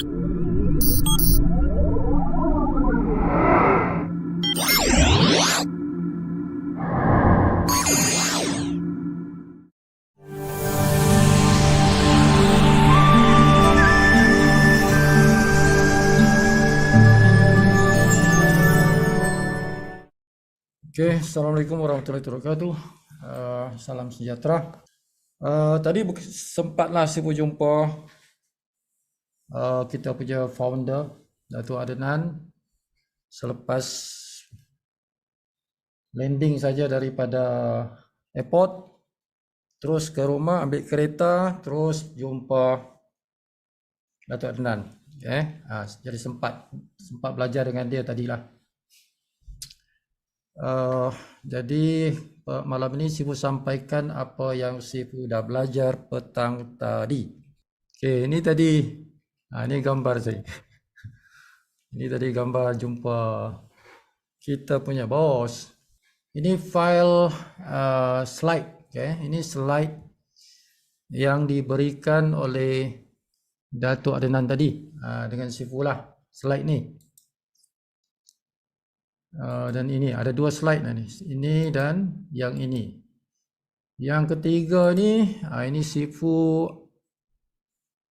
Oke, Assalamualaikum warahmatullahi wabarakatuh. Salam sejahtera. Tadi sempatlah saya berjumpa kita punya founder, Datuk Adnan, selepas landing saja daripada airport, terus ke rumah ambil kereta, terus jumpa Datuk Adnan. Jadi sempat belajar dengan dia tadilah. Jadi malam ini Sifu sampaikan apa yang Sifu dah belajar petang tadi. Okey, ini tadi ini gambar saya. Ini tadi gambar jumpa kita punya bos. Ini file slide, ini slide yang diberikan oleh Datuk Adnan tadi dengan Sifu lah slide ni. Dan ini ada dua slide ni, ini dan yang ini. Yang ketiga ni, ini Sifu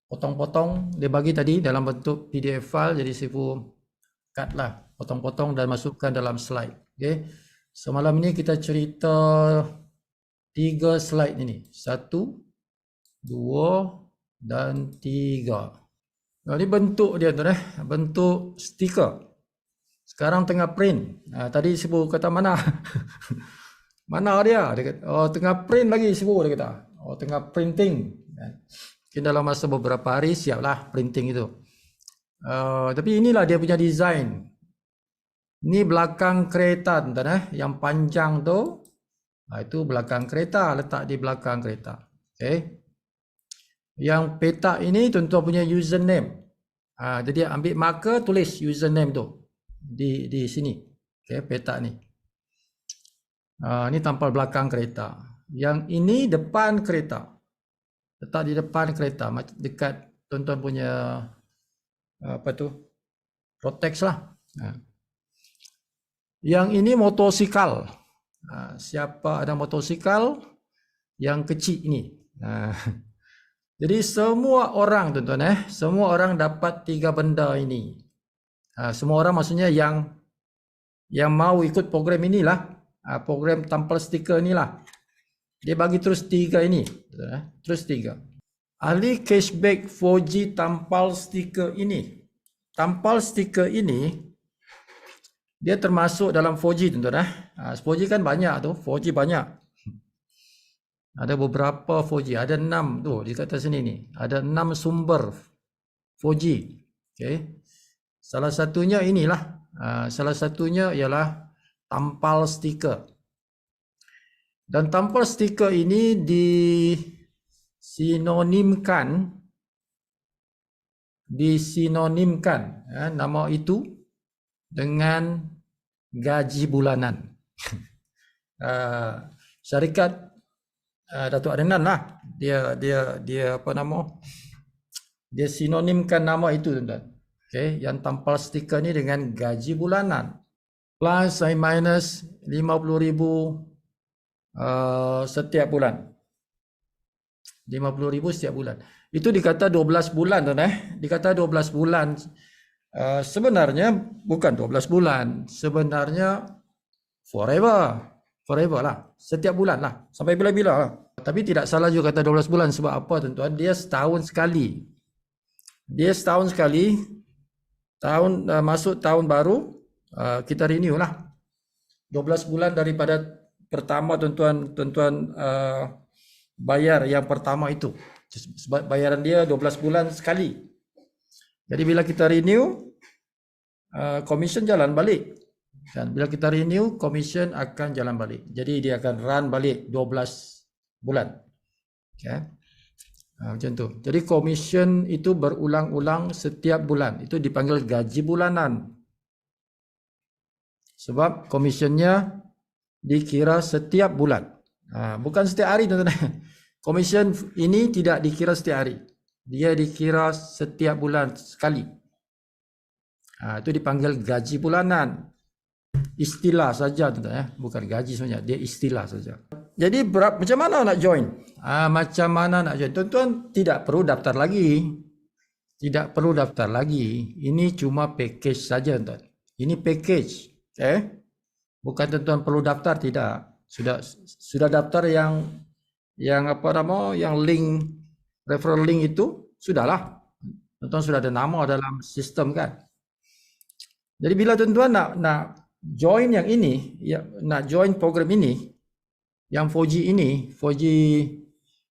potong-potong, dia bagi tadi dalam bentuk PDF file, jadi Sifu cut lah, potong-potong dan masukkan dalam slide. Okay. Semalam ini kita cerita 3 slide ini, 1, 2 dan 3. Ini bentuk dia tu, bentuk stiker. Sekarang tengah print. Tadi Sifu kata mana? Mana dia? Dia kata, oh tengah print lagi Sifu, dia kata. Oh tengah printing. Mungkin dalam masa beberapa hari siaplah printing itu. Tapi inilah dia punya design. Ini belakang kereta, tuan-tuan, yang panjang tu. Itu belakang kereta, letak di belakang kereta. Okay. Yang petak ini tuan-tuan punya username. Jadi ambil marker, tulis username tu. Di sini, petak ni. Ini tampal belakang kereta. Yang ini depan kereta. Letak di depan kereta, dekat tuan-tuan punya Protex lah. Yang ini motosikal. Siapa ada motosikal yang kecil ini. Jadi semua orang tuan-tuan, semua orang dapat 3 benda ini. Semua orang maksudnya yang mau ikut program inilah, program tampal stiker inilah. Dia bagi terus 3 ini, terus 3. Ahli cashback 4G tampal stiker ini. Tampal stiker ini dia termasuk dalam 4G tuan-tuan. 4G kan banyak tu, 4G banyak. Ada beberapa 4G, ada 6 tu di atas sini ni. Ada 6 sumber 4G. Okey. Salah satunya inilah, salah satunya ialah tampal stiker. Dan tampal stiker ini disinonimkan nama itu dengan gaji bulanan. Syarikat Datuk Adnan lah, dia apa nama? Dia sinonimkan nama itu tuan-tuan. Okay, yang tampal stiker ni dengan gaji bulanan plus minus 50,000 setiap bulan. 50,000 setiap bulan. Itu dikata 12 bulan tuan Dikata 12 bulan. Sebenarnya bukan 12 bulan. Sebenarnya forever lah. Setiap bulan lah. Sampai bila-bila lah. Tapi tidak salah juga kata 12 bulan. Sebab apa tuan-tuan? Dia setahun sekali. Masuk tahun baru, kita renew lah. 12 bulan daripada pertama tuan-tuan bayar yang pertama itu. Sebab bayaran dia 12 bulan sekali. Jadi bila kita renew, commission jalan balik. Dan bila kita renew, commission akan jalan balik. Jadi dia akan run balik 12 bulan. Okay. Macam tu. Jadi commission itu berulang-ulang setiap bulan. Itu dipanggil gaji bulanan. Sebab commissionnya dikira setiap bulan. Bukan setiap hari tuan-tuan. Commission ini tidak dikira setiap hari. dia dikira setiap bulan sekali. Itu dipanggil gaji bulanan. Istilah saja tuan-tuan, bukan gaji sebenarnya, dia istilah saja. Jadi macam mana nak join? Macam mana nak join? Tuan-tuan tidak perlu daftar lagi. Tidak perlu daftar lagi. Ini cuma package saja tuan. Ini package, bukan tuan-tuan perlu daftar, tidak. Sudah daftar yang apa nama, yang link, referral link itu sudahlah. Tuan-tuan sudah ada nama dalam sistem kan. Jadi bila tuan-tuan nak join yang ini, nak join program ini, yang 4G ini, 4G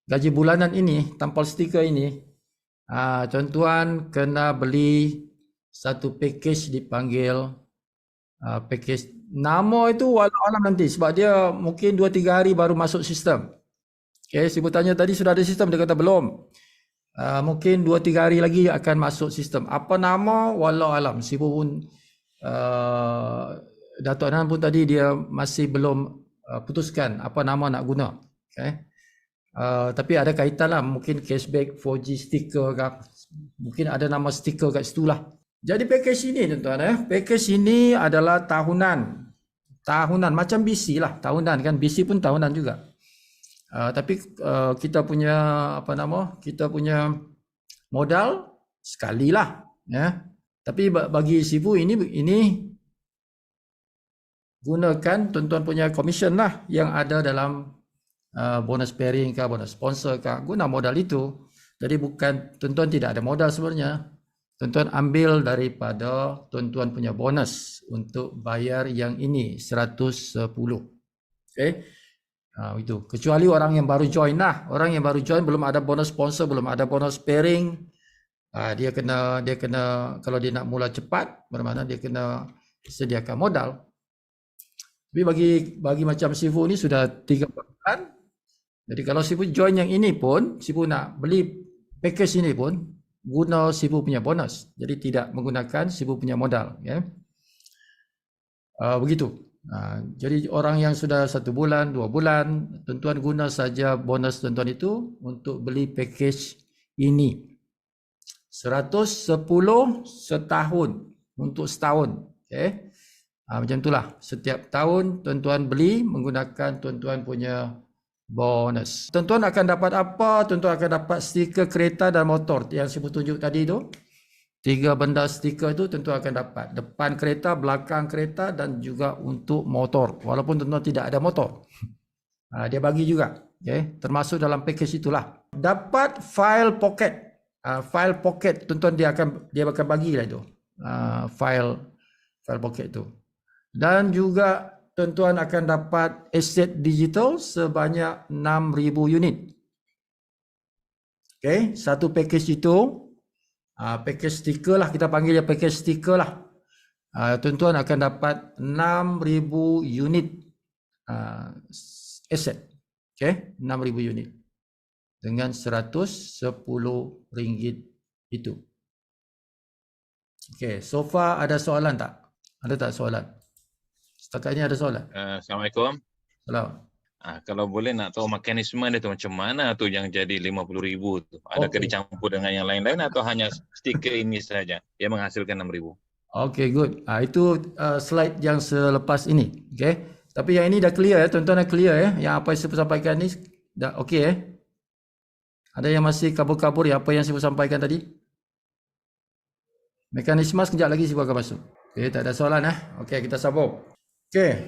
gaji bulanan ini, tampal stiker ini, tuan-tuan kena beli satu package dipanggil package. Nama itu walau alam nanti sebab dia mungkin 2-3 hari baru masuk sistem. Sibu tanya tadi sudah ada sistem, dia kata belum. Mungkin 2-3 hari lagi akan masuk sistem. Apa nama walau alam. Sibu pun Datuk Adnan pun tadi dia masih belum putuskan apa nama nak guna. Tapi ada kaitan lah, mungkin cashback 4G sticker ke, mungkin ada nama stiker kat situ lah. Jadi package ini tuan-tuan, package ini adalah tahunan macam BC lah, tahunan kan, BC pun tahunan juga. Tapi kita punya kita punya modal sekali lah, Tapi bagi Sifu ini gunakan tuan-tuan punya commission lah yang ada dalam bonus pairing ke, bonus sponsor ke, guna modal itu. Jadi bukan tuan-tuan tidak ada modal sebenarnya. Tuan-tuan ambil daripada tuan-tuan punya bonus untuk bayar yang ini 110. Itu. Kecuali orang yang baru join lah. Orang yang baru join belum ada bonus sponsor, belum ada bonus pairing. Dia kena kalau dia nak mula cepat, bermakna dia kena sediakan modal. Tapi bagi macam Sifu ni sudah 3 bulan. Jadi kalau Sifu join yang ini pun, Sifu nak beli package ini pun guna Sifu punya bonus. Jadi tidak menggunakan Sifu punya modal, begitu. Jadi orang yang sudah 1 bulan, 2 bulan, tuan-tuan guna saja bonus tuan-tuan itu untuk beli package ini. 110 setahun, untuk setahun. Macam itulah. Setiap tahun tuan-tuan beli menggunakan tuan-tuan punya bonus. Tuan-tuan akan dapat apa? Tuan-tuan akan dapat stiker kereta dan motor yang saya tunjuk tadi tu. 3 benda stiker itu tuan-tuan akan dapat. Depan kereta, belakang kereta dan juga untuk motor. Walaupun tuan-tuan tidak ada motor. Dia bagi juga. Termasuk dalam package itulah. Dapat file pocket. File pocket tuan-tuan dia akan bagilah itu. File pocket itu. Dan juga tuan-tuan akan dapat aset digital sebanyak 6,000 unit. Satu package itu, package stiker lah, kita panggil dia package stiker lah. Tuan-tuan akan dapat 6,000 unit aset. 6,000 unit. Dengan RM110 itu. So far ada soalan tak? Ada tak soalan? Setakat ini ada soalan? Assalamualaikum. Salam. Kalau boleh nak tahu mekanisme dia tu macam mana tu yang jadi 50,000 tu? Adakah dicampur dengan yang lain-lain atau hanya stiker ini saja yang menghasilkan 6,000? Okay, good. Itu slide yang selepas ini. Tapi yang ini dah clear tuan-tuan dah clear Yang apa yang saya sampaikan ni dah okey Ada yang masih kabur-kabur apa yang saya sampaikan tadi? Mekanisme sekejap lagi saya akan masuk. Tak ada soalan Okey, kita sambung.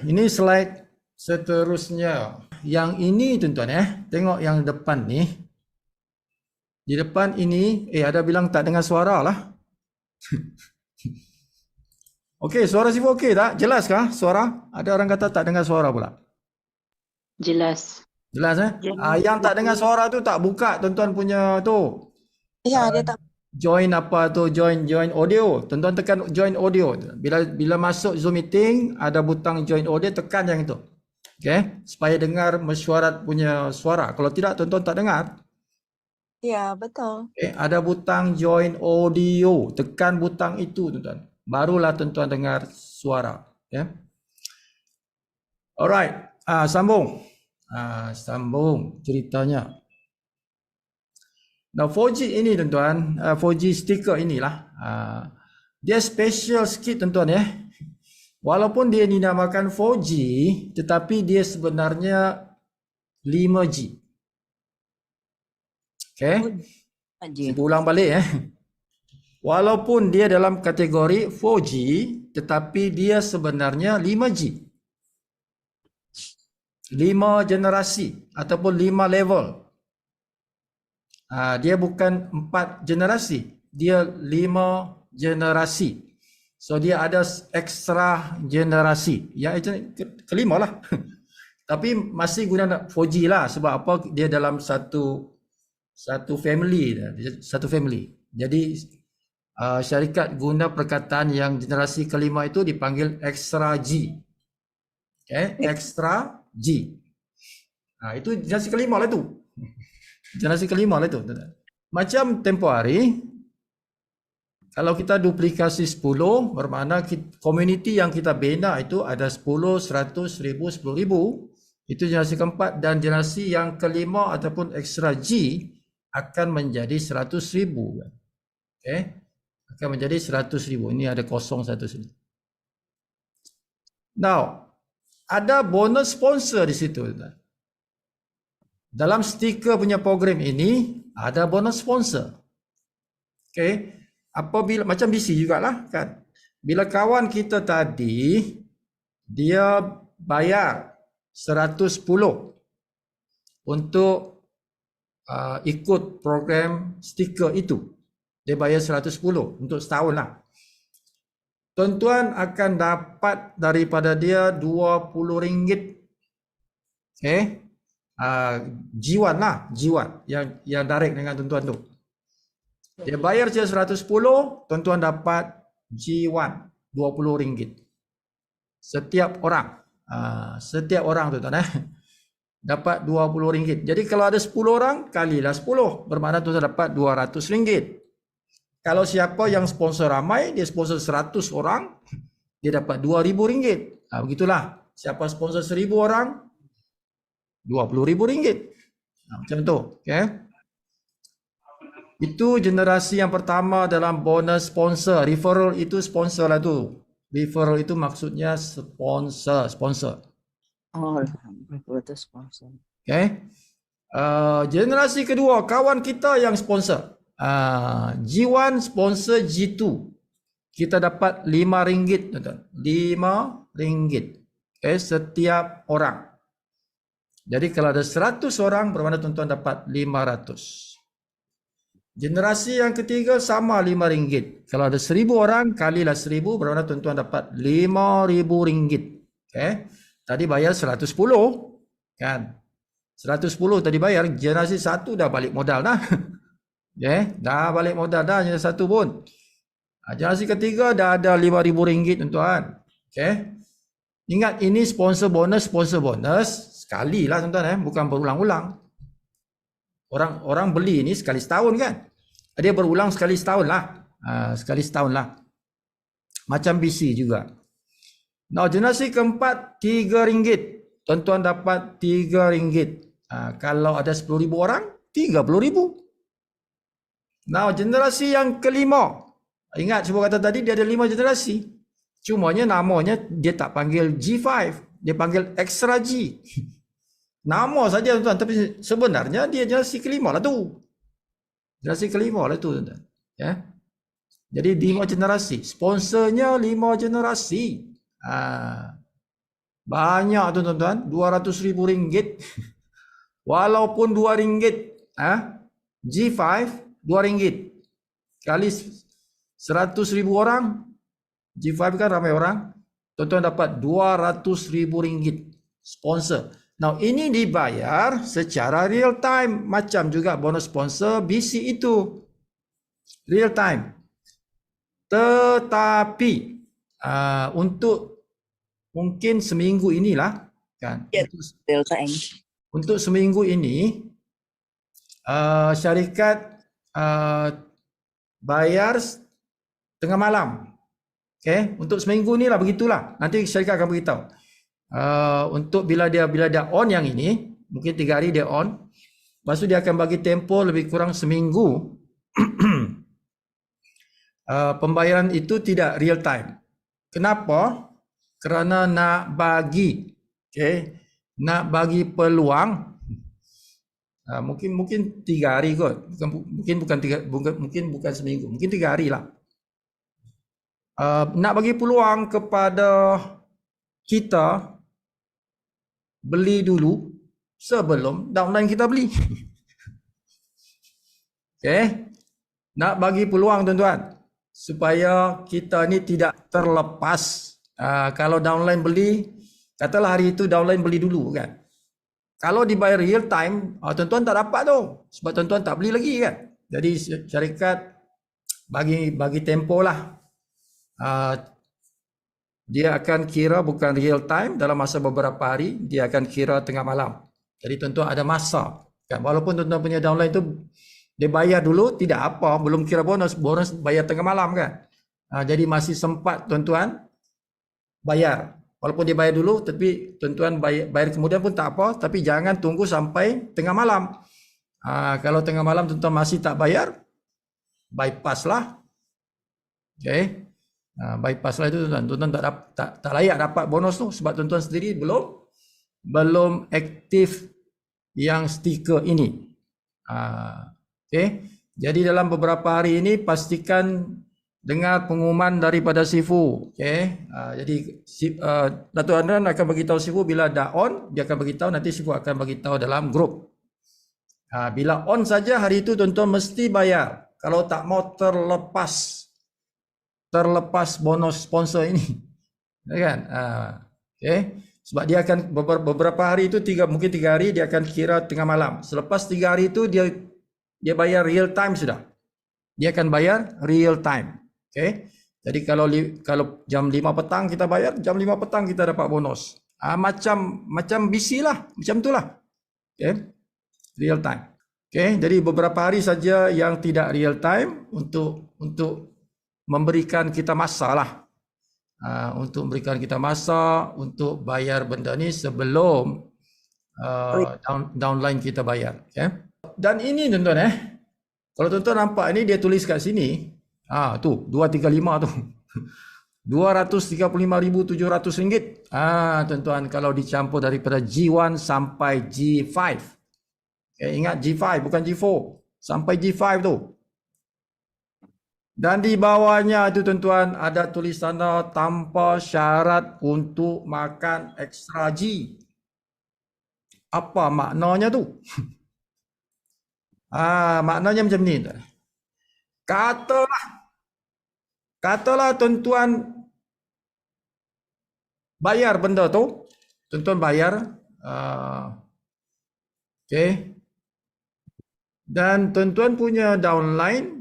Ini slide seterusnya. Yang ini tuan-tuan tengok yang depan ni. Di depan ini ada bilang tak dengar suara lah. Okey, suara Sifu okey tak? Jelas kah suara? Ada orang kata tak dengar suara pula. Jelas. Jelas yang tak dengar suara tu tak buka tuan-tuan punya tu. Ya, dia tak. Join apa tu? Join audio. Tuan-tuan tekan join audio. Bila masuk Zoom meeting ada butang join audio, tekan yang itu. Supaya dengar mesyuarat punya suara. Kalau tidak tuan-tuan tak dengar. Ya, betul. Ada butang join audio. Tekan butang itu tuan-tuan. Barulah tuan-tuan dengar suara. Alright. Sambung. Sambung ceritanya. Nah 4G ini tuan-tuan, 4G stiker inilah, dia special sikit tuan-tuan ya. Walaupun dia dinamakan 4G, tetapi dia sebenarnya 5G. Okay, saya ulang balik ya. Walaupun dia dalam kategori 4G, tetapi dia sebenarnya 5G. 5 generasi ataupun 5 level. Dia bukan 4 generasi, dia 5 generasi. So dia ada ekstra generasi. Ya itu kelima lah. Tapi masih guna 4G lah, sebab apa, dia dalam satu family, satu family. Jadi syarikat guna perkataan yang generasi kelima itu dipanggil extra G. Okay, extra G. Itu generasi kelima lah tu. Generasi kelima lah tu. Macam tempoh hari, kalau kita duplikasi 10, bermakna komuniti yang kita bina itu ada 10, 100, 1000, 10,000. Itu generasi keempat, dan generasi yang kelima ataupun extra G akan menjadi 100,000. Okay, akan menjadi 100,000. Ini ada kosong satu sini. Now, ada bonus sponsor di situ. Dalam stiker punya program ini ada bonus sponsor. Okay, apabila macam BC jugalah kan. Bila kawan kita tadi dia bayar 110 untuk ikut program stiker itu. Dia bayar 110 untuk setahun lah. Tuan-tuan akan dapat daripada dia RM20. Okay, G1 lah, G1 yang direct dengan tuan-tuan tu. Dia bayar je 110, tuan-tuan dapat G1 RM20 setiap orang. Setiap orang tuan-tuan dapat RM20. Jadi kalau ada 10 orang, kalilah 10, bermakna tuan-tuan dapat RM200. Kalau siapa yang sponsor ramai, dia sponsor 100 orang, dia dapat RM2,000. Begitulah. Siapa sponsor 1000 orang, RM20,000. Macam tu. Okay. Itu generasi yang pertama dalam bonus sponsor. Referral itu sponsor lah tu. Referral itu maksudnya sponsor. Oh, betul sponsor. Okay. Generasi kedua, kawan kita yang sponsor. G1 sponsor G2. Kita dapat RM5, tuan-tuan. RM5. Okay, setiap orang. Jadi kalau ada 100 orang, bermakna tuan-tuan dapat 500. Generasi yang ketiga sama RM5. Kalau ada 1000 orang, kalilah 1000, bermakna tuan-tuan dapat RM5,000. Okay. Tadi bayar 110 kan. 110 tadi bayar, generasi 1 dah balik modal dah. Okay. Dah balik modal dah, generasi 1 pun. Generasi ketiga dah ada RM5,000 tuan-tuan. Okay. Ingat, ini sponsor bonus sekali lah tuan-tuan, bukan berulang-ulang. Orang beli ni sekali setahun kan. Dia berulang sekali setahun lah. Sekali setahun lah. Macam BC juga. Nah, generasi keempat RM3. Tuan-tuan dapat RM3. Kalau ada 10,000 orang, RM30,000. Nah, generasi yang kelima. Ingat sebab kata tadi dia ada 5 generasi. Cumanya namanya dia tak panggil G5. Dia panggil extra G. Nama saja tuan-tuan, tapi sebenarnya dia generasi kelima lah tu. Generasi kelima lah tu tuan-tuan. Ya. Jadi 5 generasi. Sponsornya 5 generasi. Banyak tu tuan-tuan, RM200,000. Walaupun RM2. G5 RM2. Kali 100,000 orang, G5 kan ramai orang, tuan-tuan dapat RM200,000 sponsor. Now ini dibayar secara real time, macam juga bonus sponsor BC itu real time. Tetapi untuk mungkin seminggu inilah kan, Real time. untuk seminggu ini syarikat bayar tengah malam. Okay, untuk seminggu ni lah begitulah. Nanti syarikat akan beritahu. Untuk bila dia on yang ini, mungkin 3 hari dia on. Lepas tu dia akan bagi tempoh lebih kurang seminggu. Pembayaran itu tidak real time. Kenapa? Kerana nak bagi, nak bagi peluang. Mungkin 3 hari kot. Mungkin bukan seminggu. Mungkin 3 hari lah. Nak bagi peluang kepada kita beli dulu sebelum downline kita beli. Nak bagi peluang tuan-tuan supaya kita ni tidak terlepas. Kalau downline beli, katalah hari itu downline beli dulu kan. Kalau dibayar real time, tuan-tuan tak dapat tu. Sebab tuan-tuan tak beli lagi kan. Jadi syarikat bagi tempoh lah. Dia akan kira bukan real time dalam masa beberapa hari, dia akan kira tengah malam. Jadi tuan-tuan ada masa. Kan? Walaupun tuan-tuan punya downline tu dia bayar dulu, tidak apa, belum kira bonus bayar tengah malam kan. Jadi masih sempat tuan-tuan bayar. Walaupun dia bayar dulu, tapi tuan-tuan bayar kemudian pun tak apa, tapi jangan tunggu sampai tengah malam. Kalau tengah malam tuan-tuan masih tak bayar, bypass lah. Bypass lah itu tuan-tuan. Tuan-tuan tak layak dapat bonus tu sebab tuan-tuan sendiri belum aktif yang stiker ini. Jadi dalam beberapa hari ini pastikan dengar pengumuman daripada Sifu. Jadi Datuk Adnan akan beritahu Sifu bila dah on, dia akan beritahu, nanti Sifu akan beritahu dalam grup. Bila on saja hari itu tuan-tuan mesti bayar. Kalau tak mau terlepas bonus sponsor ini. Kan? Sebab dia akan beberapa hari itu mungkin 3 hari dia akan kira tengah malam. Selepas 3 hari itu dia bayar real time sudah. Dia akan bayar real time. Jadi kalau jam 5 petang kita bayar, jam 5 petang kita dapat bonus. Macam BC lah, macam itulah. Real time. Jadi beberapa hari saja yang tidak real time untuk memberikan kita masa lah. Untuk memberikan kita masa untuk bayar benda ni sebelum downline kita bayar. Dan ini tuan-tuan kalau tuan-tuan nampak ni dia tulis kat sini. Tu 235 tu. RM235,700. Tuan-tuan kalau dicampur daripada G1 sampai G5. Ingat G5 bukan G4. Sampai G5 tu. Dan di bawahnya itu tuan-tuan ada tulisan tanpa syarat untuk makan ekstra G. Apa maknanya tu? Maknanya macam ni. Katalah tuan-tuan bayar benda tu. Tuan-tuan bayar. Dan tuan-tuan punya downline.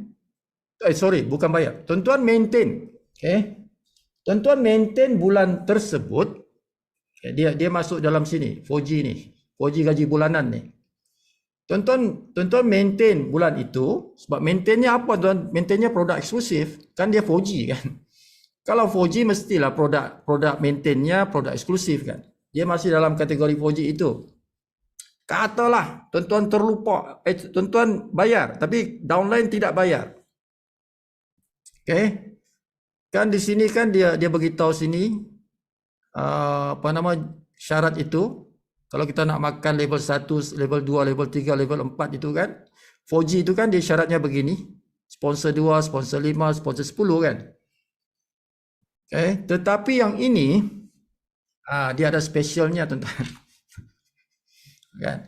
Bukan bayar. Tuan-tuan maintain. Tuan-tuan maintain bulan tersebut. Dia masuk dalam sini. 4G ni. 4G gaji bulanan ni. Tuan-tuan maintain bulan itu. Sebab maintainnya apa tuan? Maintainnya produk eksklusif. Kan dia 4G kan. Kalau 4G mestilah produk maintainnya produk eksklusif kan. Dia masih dalam kategori 4G itu. Katalah tuan-tuan terlupa. Tuan-tuan bayar. Tapi downline tidak bayar. Kan di sini kan dia beritahu sini syarat itu. Kalau kita nak makan level 1, level 2, level 3, level 4 itu kan 4G itu kan dia syaratnya begini. Sponsor 2, sponsor 5, sponsor 10 kan. Tetapi yang ini dia ada specialnya tuan-tuan. Kan?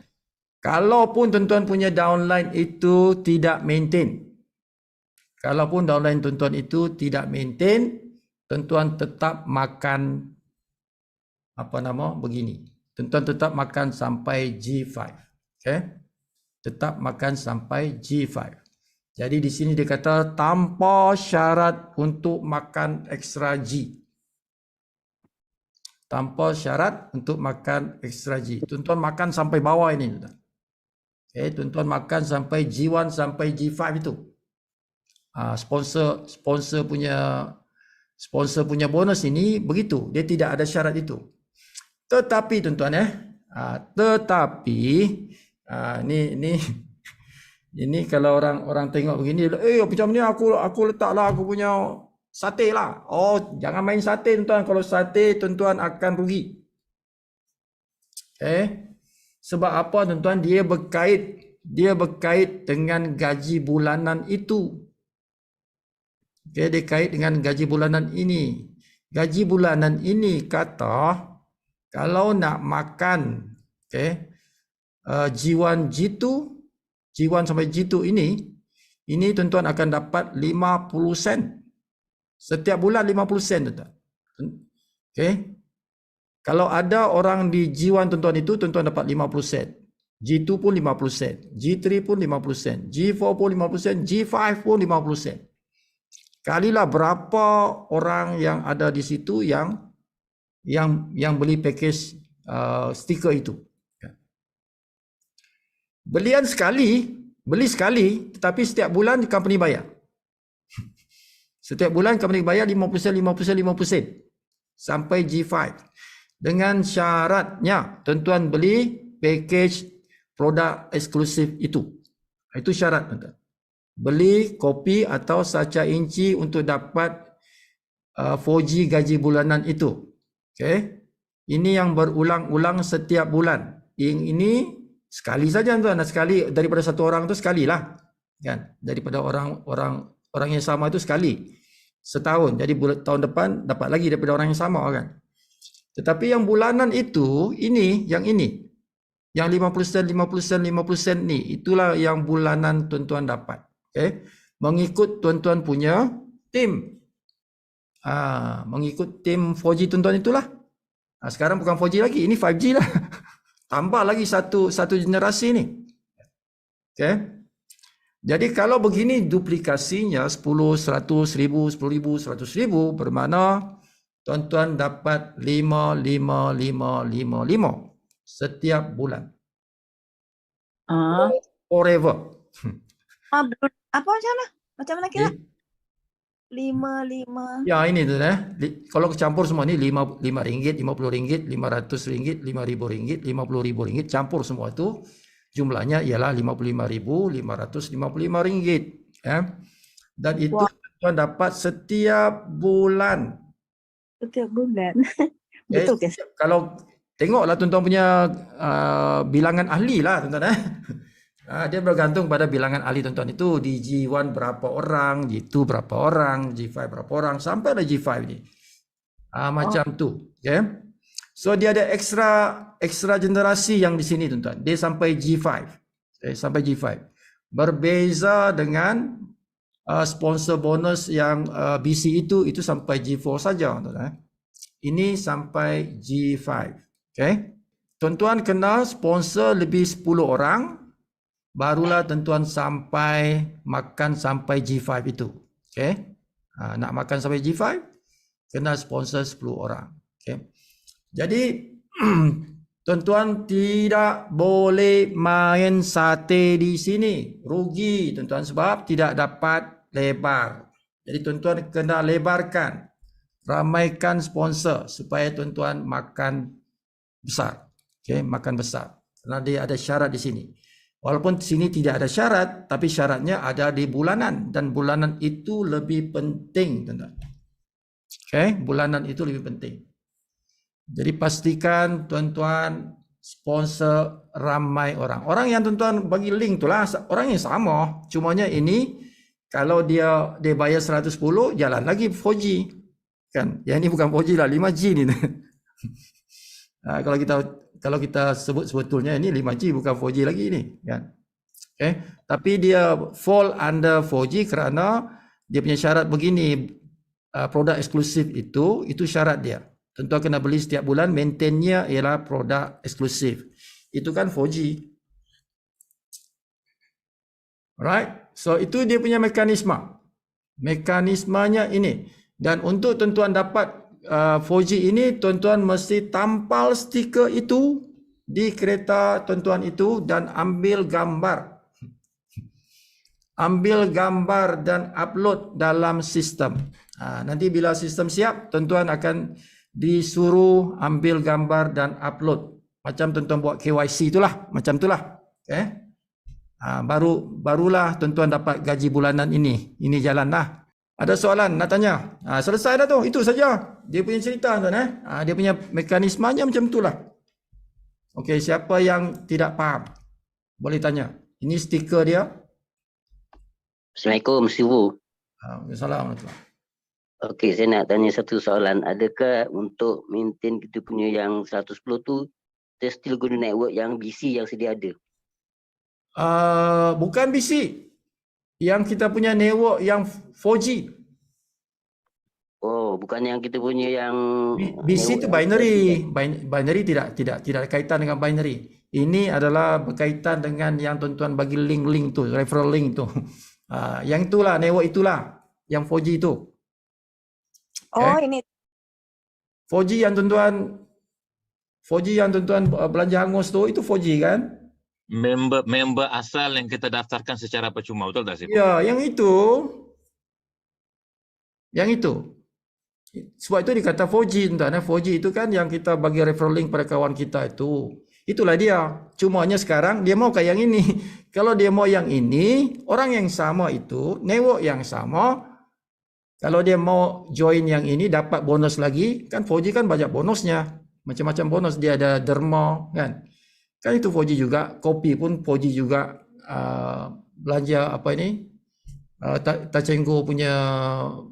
Kalaupun tuan-tuan punya downline itu tidak maintain. Kalaupun downline tuan-tuan itu tidak maintain, tuan-tuan tetap makan begini. Tuan-tuan tetap makan sampai G5. Tetap makan sampai G5. Jadi di sini dia kata tanpa syarat untuk makan ekstra G. Tanpa syarat untuk makan ekstra G. Tuan-tuan makan sampai bawah ini. Tuan-tuan makan sampai G1 sampai G5 itu. Sponsor punya bonus ini begitu, dia tidak ada syarat itu. Tetapi tuan-tuan tetapi Ini kalau orang tengok begini, macam ni aku letaklah aku punya sate lah. Oh, jangan main sate tuan-tuan. Kalau sate tuan-tuan akan rugi. Sebab apa tuan-tuan? Dia berkait dengan gaji bulanan itu. Dia kait dengan gaji bulanan ini. Gaji bulanan ini kata kalau nak makan G1 sampai G2 ini tuan-tuan akan dapat 50 sen. Setiap bulan 50 sen tuan-tuan. Kalau ada orang di G1 tuan-tuan itu, tuan-tuan dapat 50 sen. G2 pun 50 sen. G3 pun 50 sen. G4 pun 50 sen. G5 pun 50 sen. Kalilah berapa orang yang ada di situ yang beli package stiker itu. Beli sekali, tetapi setiap bulan company bayar. Setiap bulan company bayar 50 sen sampai G5. Dengan syaratnya tuan-tuan beli package produk eksklusif itu. Itu syarat tuan-tuan. Beli kopi atau saca inci untuk dapat 4G gaji bulanan itu. Ini yang berulang-ulang setiap bulan. Ini sekali saja tuan, sekali daripada satu orang tu sekali lah. Kan? Daripada orang yang sama itu sekali. Setahun. Jadi tahun depan dapat lagi daripada orang yang sama kan. Tetapi yang bulanan itu, yang Yang 50 sen ni, itulah yang bulanan tuan-tuan dapat. Mengikut tuan-tuan punya tim. Mengikut tim 4G tuan-tuan itulah. Sekarang bukan 4G lagi, ini 5G lah. Tambah lagi satu generasi ni. Jadi kalau begini duplikasinya 10, 100, 1000, 10,000, 100,000 bermakna tuan-tuan dapat 5 setiap bulan. Forever. Apa macam mana kira? 5. Ya ini tu kalau campur semua ni RM5, RM50, RM500, RM5,000, RM50,000, campur semua tu jumlahnya ialah RM55,555. Dan itu tuan dapat setiap bulan. Setiap bulan. Betul ke? Kalau tengoklah tuan-tuan punya bilangan ahli lah tuan-tuan. Dia bergantung pada bilangan ahli tuan-tuan itu. Di G1 berapa orang, G2 berapa orang, G5 berapa orang, sampai lah G5 ni. Macam tu. So dia ada ekstra generasi yang di sini tuan-tuan. Dia sampai G5. Sampai G5. Berbeza dengan sponsor bonus yang BC itu sampai G4 saja tuan-tuan. Ini sampai G5. Tuan-tuan kena sponsor lebih 10 orang. Barulah tuan-tuan sampai makan sampai G5 itu. Nak makan sampai G5 kena sponsor 10 orang. Jadi tuan-tuan tidak boleh main sate di sini. Rugi tuan-tuan sebab tidak dapat lebar. Jadi tuan-tuan kena lebarkan. Ramaikan sponsor supaya tuan-tuan makan besar. Makan besar. Karena dia ada syarat di sini. Walaupun di sini tidak ada syarat, tapi syaratnya ada di bulanan. Dan bulanan itu lebih penting, tuan-tuan. Bulanan itu lebih penting. Jadi pastikan tuan-tuan sponsor ramai orang. Orang yang tuan-tuan bagi link itulah orang yang sama. Cumanya ini kalau dia bayar 110, jalan lagi 4G. Kan? Yang ini bukan 4G lah, 5G ni. Kalau kita sebut sebetulnya ini 5G bukan 4G lagi ni kan. Tapi dia fall under 4G kerana dia punya syarat begini, produk eksklusif itu syarat dia. Tuan-tuan kena beli setiap bulan, maintainnya ialah produk eksklusif. Itu kan 4G. Alright. So itu dia punya mekanisme. Mekanismenya ini. Dan untuk tuan-tuan dapat 4G ini, tuan-tuan mesti tampal stiker itu di kereta tuan-tuan itu dan ambil gambar. Ambil gambar dan upload dalam sistem. Nanti bila sistem siap, tuan-tuan akan disuruh ambil gambar dan upload. Macam tuan-tuan buat KYC itulah, macam itulah. Okay. Barulah tuan-tuan dapat gaji bulanan ini. Ini jalanlah. Ada soalan nak tanya? Selesai dah tu. Itu saja. Dia punya cerita tuan. Dia punya mekanismenya macam itulah. Okey, siapa yang tidak faham boleh tanya. Ini stiker dia. Assalamualaikum, Sibu. Assalamualaikum. Okey, saya nak tanya satu soalan. Adakah untuk maintain kita punya yang 110 tu, kita still guna network yang BC yang sedia ada? Bukan BC. Yang kita punya network yang 4G. Oh, bukan yang kita punya yang BC itu binary. Binary tidak ada kaitan dengan binary. Ini adalah berkaitan dengan yang tuan-tuan bagi link tu, referral link tu. Yang itulah, network itulah. Yang 4G itu. Oh, ini 4G yang tuan-tuan belanja hangus tu, itu 4G kan? Member asal yang kita daftarkan secara percuma, betul tak sih? Ya, yang itu. Sebab itu dikata 4G tuan-tuan. 4G itu kan yang kita bagi referral link pada kawan kita itu. Itulah dia. Cumanya sekarang dia mau kayak yang ini. Kalau dia mau yang ini, orang yang sama itu, network yang sama, kalau dia mau join yang ini dapat bonus lagi, kan 4G kan banyak bonusnya. Macam-macam bonus, dia ada derma kan. Kan itu 4G juga, kopi pun 4G juga, belanja apa ini, Tacenggo punya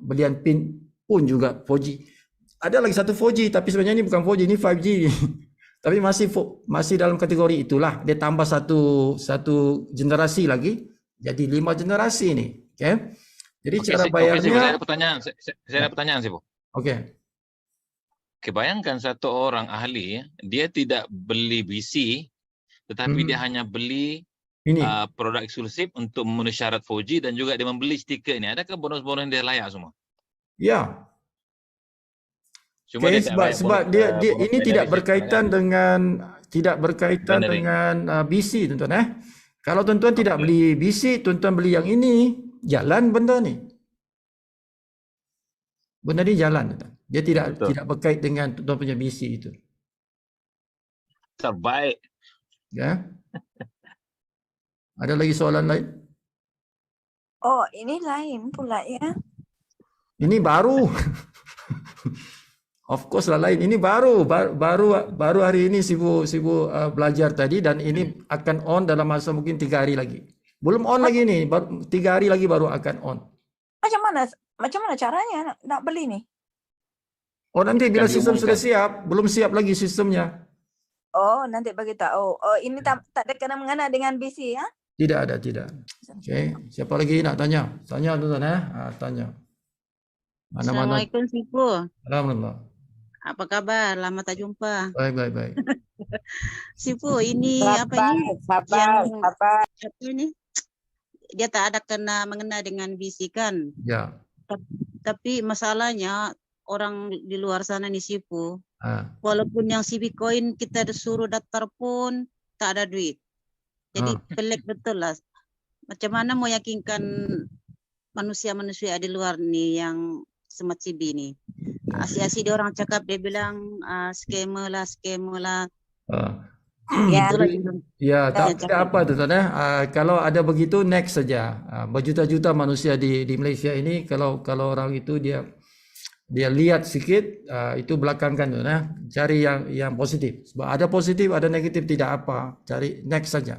belian pin pun juga 4G. Ada lagi satu 4G, tapi sebenarnya ini bukan 4G, ini 5G. Tapi masih dalam kategori itulah. Dia tambah satu generasi lagi, jadi 5 generasi ini. Okay? Jadi cara bayarnya. Saya ada pertanyaan sih, Bu. Okey. Bayangkan satu orang ahli, dia tidak beli BC, tetapi dia hanya beli Ini. produk eksklusif untuk memenuhi syarat 4G dan juga dia membeli stiker ini. Adakah bonus-bonus yang dia layak semua? Ya. Cuma Okay, dia tak sebab layak dia bonus ini tidak berkaitan Binary. dengan BC tuan-tuan. Kalau tuan-tuan tidak beli BC, tuan-tuan beli yang ini, jalan benda ni. Benda ni jalan tuan. Dia tidak berkait dengan tuan-tuan punya BC itu. Terbaik. Ya. Ada lagi soalan lain? Oh, ini lain pula ya. Ini baru. Of course lah lain. Ini baru hari ini Sibu belajar tadi, dan ini akan on dalam masa mungkin 3 hari lagi. Belum on lagi nih, 3 hari lagi baru akan on. Macam mana caranya nak beli nih? Oh, nanti bila Akan sistem sudah diumumkan. siap, belum siap lagi sistemnya. Oh, nanti bagi tahu. Oh, ini tak ada kena-mengena dengan BC ya? Tidak ada. Okey, siapa lagi nak tanya? Tanya tuan-tuan tanya. Mana-mana. Assalamualaikum Sipu. Alhamdulillah. Apa kabar? Lama tak jumpa. Baik. Sipu, ini apa ini? Sabar. Apa ini? Dia tak ada mengena dengan BC kan? Ya. Tapi masalahnya orang di luar sana nih Sipu, Ah. walaupun yang CB Coin kita disuruh daftar pun tak ada duit. Jadi pelik betul lah. Macam mana mau yakinkan manusia-manusia di luar nih yang smart CB nih? Asyik-asyik dia orang cakap, dia bilang scammer lah. Ya. Itulah Ya, Ya, tidak apa tuan-tuan kalau ada begitu next saja. Berjuta-juta manusia di Malaysia ini, kalau orang itu dia lihat sikit, itu belakangkan tuan cari yang positif. Sebab ada positif, ada negatif, tidak apa. Cari next saja.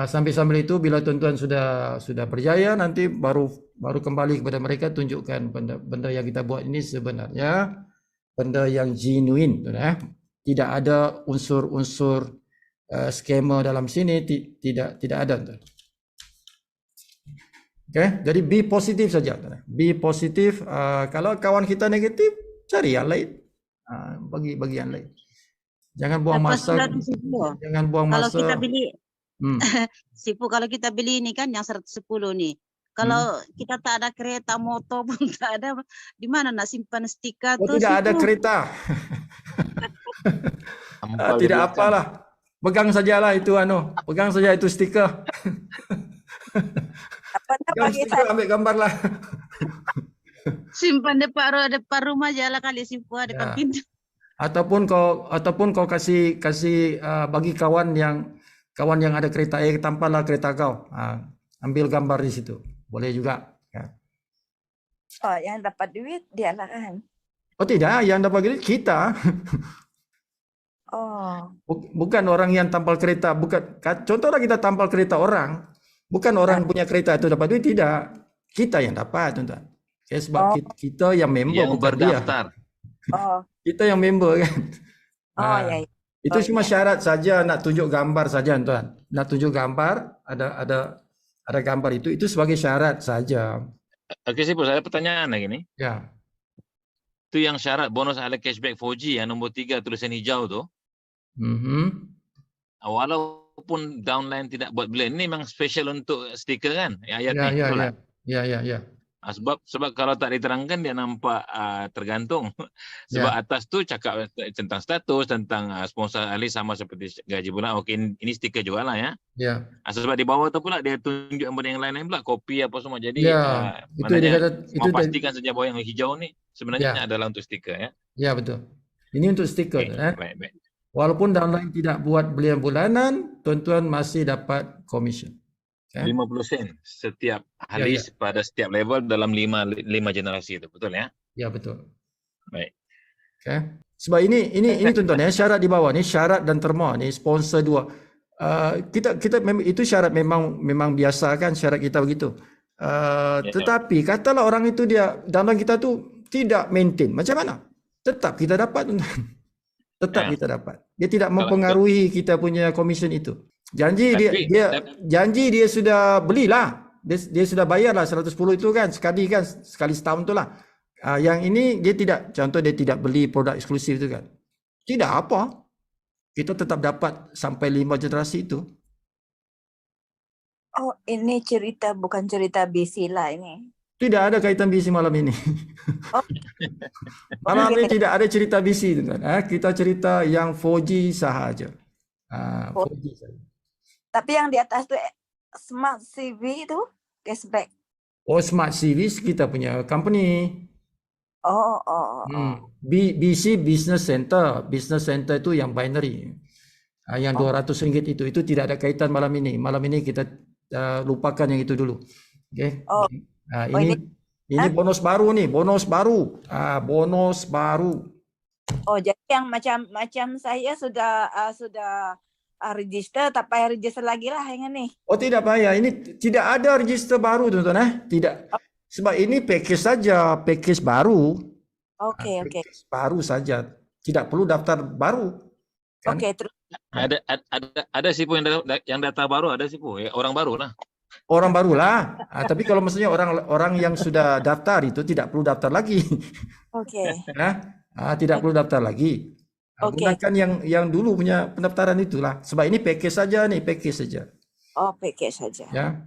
Sambil itu bila tuan-tuan sudah berjaya, nanti baru kembali kepada mereka, tunjukkan benda yang kita buat ini sebenarnya benda yang genuine tuan Tidak ada unsur-unsur skema dalam sini, tidak ada tuan. Okay, jadi be positif saja. Be positif. Kalau kawan kita negatif, cari yang lain. Bagi yang lain. Jangan buang masa. Jangan buang kalau masa. kita beli, Hmm. Sipu, kalau kita beli ini kan yang 110 nih. Kalau kita tak ada kereta, motor pun tak ada, di mana nak simpan stiker Oh, tuh? tidak ada Sipu? kereta. Ampal di Tidak belakang. apalah. Pegang sajalah itu pegang saja itu stiker. Apa Pegang bagi stiker, ambil gambar lah. Simpan depan rumah aja lah kali Sipu, depan Ya. pintu. Ataupun kau kasih bagi kawan kawan yang ada kereta, tampallah kereta kau. Ambil gambar di situ. Boleh juga. Ya. Oh, yang dapat duit dia lah kan. Oh tidak, yang dapat duit kita. Oh, Bukan orang yang tampal kereta. Contohnya kita tampal kereta orang. Bukan orang punya kereta itu dapat duit, tidak. Kita yang dapat, tuan-tuan. Okay, sebab kita yang member, Yang bukan dia. berdaftar. oh, Kita yang member kan. oh ya. Itu Oh, cuma iya. syarat saja, nak tunjuk gambar saja, tuan. Nak tunjuk gambar, ada gambar itu sebagai syarat saja. Oke, Sipu, saya pertanyaan lagi nih. Ya. Itu yang syarat bonus ala cashback 4G yang nombor 3 tulisan hijau tuh. Mhm. Walaupun downline tidak buat blend, ini memang special untuk stiker kan? Ayat Ya, ni. ya, Betul ya. tak? Ya. Sebab kalau tak diterangkan dia nampak tergantung. Sebab atas tu cakap tentang status, tentang sponsor ahli sama seperti gaji bulan. Okey, ini stiker juga lah ya. Ya. Sebab di bawah tu pula dia tunjuk benda yang lain-lain pula, kopi apa semua. Jadi Ya, itu dia maknanya kata, itu memastikan saja bahawa yang hijau ni sebenarnya adalah untuk stiker ya. ya betul. Ini untuk stiker, Okey, baik. Walaupun downline tidak buat belian bulanan, tuan-tuan masih dapat commission. 50 sen setiap hari pada setiap level dalam 5 generasi itu, betul ya? Ya betul. Baik. Okay. Sebab ini tuan-tuan ya, syarat di bawah ni, syarat dan terma ni sponsor dua. Kita itu syarat memang biasa kan, syarat kita begitu. Tetapi katalah orang itu dia downline kita tu tidak maintain, macam mana? Tetap kita dapat, tuan-tuan. Tetap kita dapat. Dia tidak mempengaruhi kita punya commission itu. Janji dia sudah belilah. Dia sudah bayarlah 110 itu kan, sekali setahun tu lah. Yang ini dia tidak, contoh dia tidak beli produk eksklusif itu kan. Tidak apa. Kita tetap dapat sampai 5 generasi itu. Oh, ini cerita bukan cerita BC lah ini. Tidak ada kaitan BC malam ini. Oh. Malam ini tidak ada cerita BC, tuan. Kita cerita yang 4G sahaja. 4G sahaja. Tapi yang di atas tu Smart CV itu cashback. Oh, Smart CV kita punya company. Oh. BC Business Center. Business Center itu yang binary. Yang RM200 itu tidak ada kaitan malam ini. Malam ini kita lupakan yang itu dulu. Okay. Ini bonus baru nih, bonus baru. Bonus baru. Oh, jadi yang macam saya sudah register, tak payah register lagi lah yang ini. Oh, tidak payah. Ini tidak ada register baru, tuan-tuan. Tidak. Sebab ini package saja, package baru. Oke. Package baru saja. Tidak perlu daftar baru. Kan? Oke, terus. Ada Sipu yang data baru, ada Sipu, ya, orang baru lah. Orang barulah. Tapi kalau maksudnya orang yang sudah daftar itu tidak perlu daftar lagi. Oke. Tidak perlu daftar lagi. Gunakan yang dulu punya pendaftaran itulah. Sebab ini package saja nih, package saja. Oh, package saja. Ya.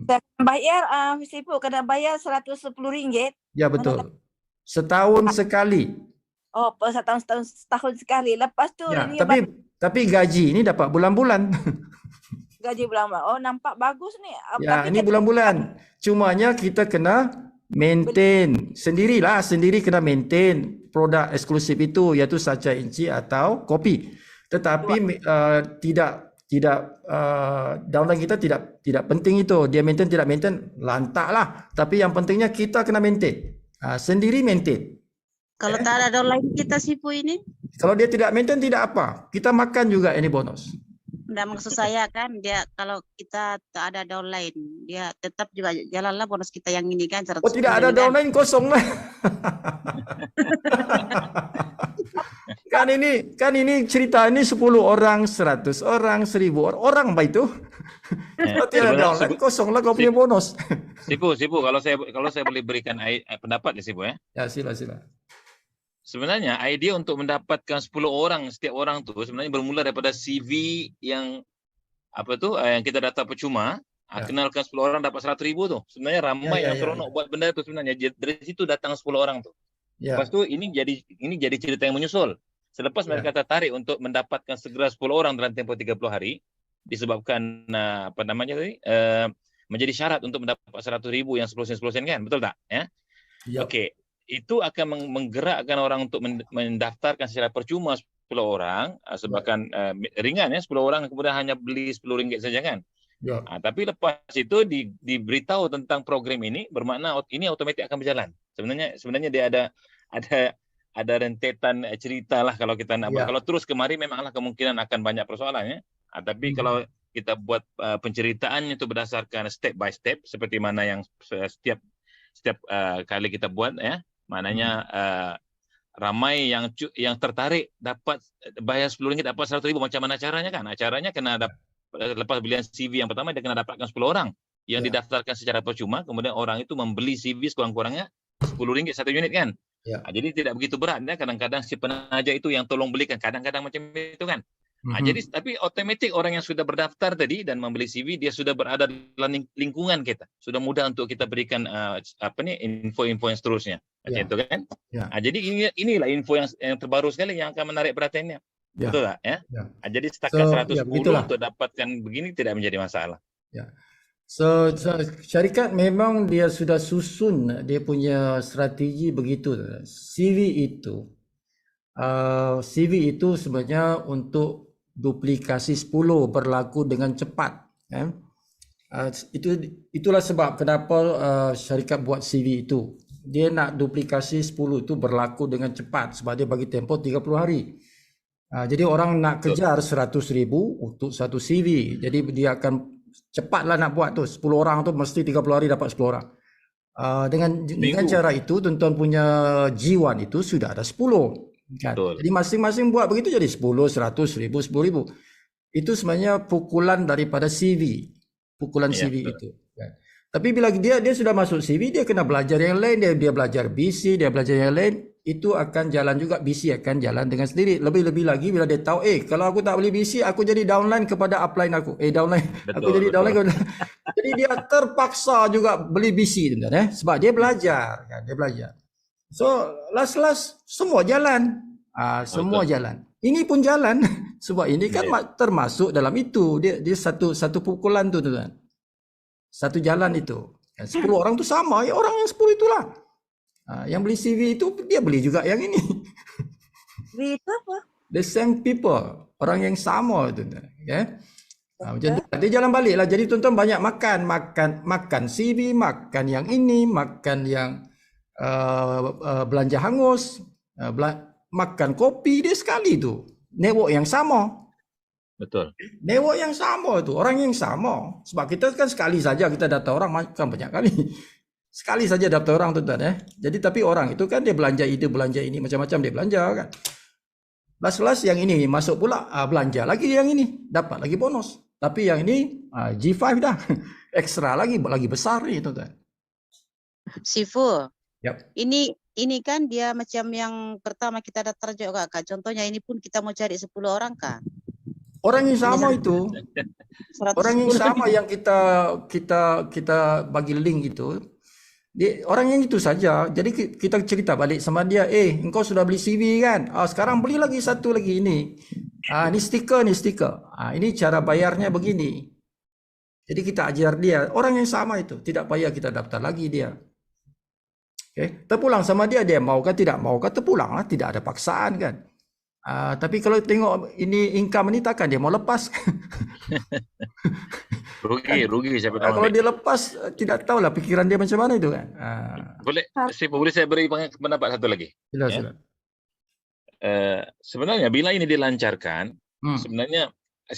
Dan bayar Sipu kena bayar RM110. Ya betul. Setahun sekali. Oh, per setahun sekali. Lepas tu Ya, ini tapi gaji ini dapat bulan-bulan. gaji bulan. Oh, nampak bagus ni. Ya, Tapi ini bulan-bulan. Cumanya kita kena maintain sendiri kena maintain produk eksklusif itu, iaitu saca inci atau kopi. Tetapi downline kita tidak penting itu. Dia maintain tidak maintain lantaklah. Tapi yang pentingnya kita kena maintain. Sendiri maintain. Kalau tak ada downline kita Sipu ini, Kalau dia tidak maintain tidak apa. Kita makan juga ini bonus. enggak maksud saya kan dia kalau kita tak ada downline, dia tetap juga jalanlah bonus kita yang ini kan 110 Oh, tidak ada ini kan. downline, kosong lah. kan ini cerita ini 10 orang, 100 orang, 1000 orang apa itu? Kalau tidak ada downline, kosong lah kau punya bonus. Sipu, kalau saya boleh berikan pendapat ya Sipu ya. Ya, sila. Sebenarnya idea untuk mendapatkan 10 orang setiap orang tu sebenarnya bermula daripada CV yang yang kita data percuma. Kenalkan 10 orang dapat 100,000 tu. Sebenarnya ramai yang seronok buat benda tu sebenarnya. Dari situ datang 10 orang tu. Lepas tu ini jadi cerita yang menyusul. Selepas mereka tertarik untuk mendapatkan segera 10 orang dalam tempoh 30 hari disebabkan menjadi syarat untuk mendapat 100,000 yang 10 sen kan, betul tak? Ya. Okey. Itu akan menggerakkan orang untuk mendaftarkan secara percuma orang, sebabkan ringan ya, 10 orang kemudian hanya beli RM10 saja kan. Ya. Tapi lepas itu diberitahu tentang program ini, bermakna ini otomatis akan berjalan. Sebenarnya dia ada rentetan cerita lah kalau kita nak buat. Ya. Kalau terus kemari memanglah kemungkinan akan banyak persoalan ya. Tapi kalau kita buat penceritaan itu berdasarkan step by step seperti mana yang setiap kali kita buat ya, maknanya ramai yang tertarik dapat bayar RM10 dapat RM100,000. Macam mana caranya kan? Caranya kena lepas belian CV yang pertama dia kena dapatkan 10 orang yang didaftarkan secara percuma, kemudian orang itu membeli CV sekurang-kurangnya RM10 satu unit kan. Ya. Jadi tidak begitu berat ya. Kadang-kadang si penaja itu yang tolong belikan, kadang-kadang macam itu kan. Jadi tapi otomatis orang yang sudah berdaftar tadi dan membeli CV dia sudah berada dalam lingkungan kita. Sudah mudah untuk kita berikan info-info yang seterusnya. Macam itu kan. Ya. Jadi inilah info yang terbaru sekali yang akan menarik perhatiannya. Ya. Betul tak ya? Ya. Jadi setakat 110 begitulah. untuk dapatkan begini tidak menjadi masalah. Ya. So syarikat memang dia sudah susun dia punya strategi begitu. CV itu sebenarnya untuk duplikasi 10 berlaku dengan cepat. Itulah sebab kenapa syarikat buat CV itu. Dia nak duplikasi 10 itu berlaku dengan cepat sebab dia bagi tempoh 30 hari. Jadi orang nak kejar 100,000 untuk satu CV. Jadi dia akan cepatlah nak buat tu. 10 orang tu mesti 30 hari dapat 10 orang. Dengan cara itu tuan-tuan punya G1 itu sudah ada 10. Kan? Jadi masing-masing buat begitu jadi 10, 100, 1000, 10,000. Itu sebenarnya pukulan daripada CV. Pukulan CV itu. Kan? Tapi bila dia sudah masuk CV, dia kena belajar yang lain. Dia belajar BC, dia belajar yang lain. Itu akan jalan juga, BC akan jalan dengan sendiri. Lebih-lebih lagi bila dia tahu, kalau aku tak beli BC, aku jadi downline kepada upline aku. Aku jadi downline kepada. Jadi dia terpaksa juga beli BC, teman-teman. Sebab dia belajar. Kan? Dia belajar. So, last semua jalan. Semua jalan. Ini pun jalan. Sebab ini kan termasuk dalam itu. Dia satu pukulan tu, teman-teman. Satu jalan itu. 10 orang tu sama. Orang yang 10 itulah. Yang beli CV itu dia beli juga yang ini. CV itu apa? The same people, orang yang sama itu, ya. Macam tu. Dia jalan balik lah. Jadi tuan-tuan banyak makan CV, makan yang ini, makan yang belanja hangus, makan kopi dia sekali tu. Network yang sama. Betul. Network yang sama tu, orang yang sama. Sebab kita kan sekali saja kita data orang makan banyak kali. Sekali saja daftar orang tuan-tuan Jadi tapi orang itu kan dia belanja ini macam-macam dia belanja kan. Last yang ini masuk pula belanja lagi yang ini dapat lagi bonus. Tapi yang ini G5 dah. Ekstra lagi besar ni tuan-tuan. Sifu. Yep. Ini kan dia macam yang pertama kita daftar juga Kak. Contohnya ini pun kita mau cari 10 orang Kak. Orang yang sama itu. 110. Orang yang sama yang kita bagi link itu. Orang yang itu saja. Jadi kita cerita balik sama dia, engkau sudah beli CV kan? Sekarang beli lagi satu lagi ini. Ini stiker. Ini cara bayarnya begini. Jadi kita ajar dia, orang yang sama itu, tidak payah kita daftar lagi dia. Terpulang sama dia maukah tidak maukah terpulang lah, tidak ada paksaan kan. Tapi kalau tengok ini income ni takkan dia mau lepas. Rugi siapa tahu. Kalau dia lepas tidak tahulah pikiran dia macam mana itu kan. Boleh saya beri pendapat satu lagi. Sila. Sebenarnya bila ini dilancarkan, sebenarnya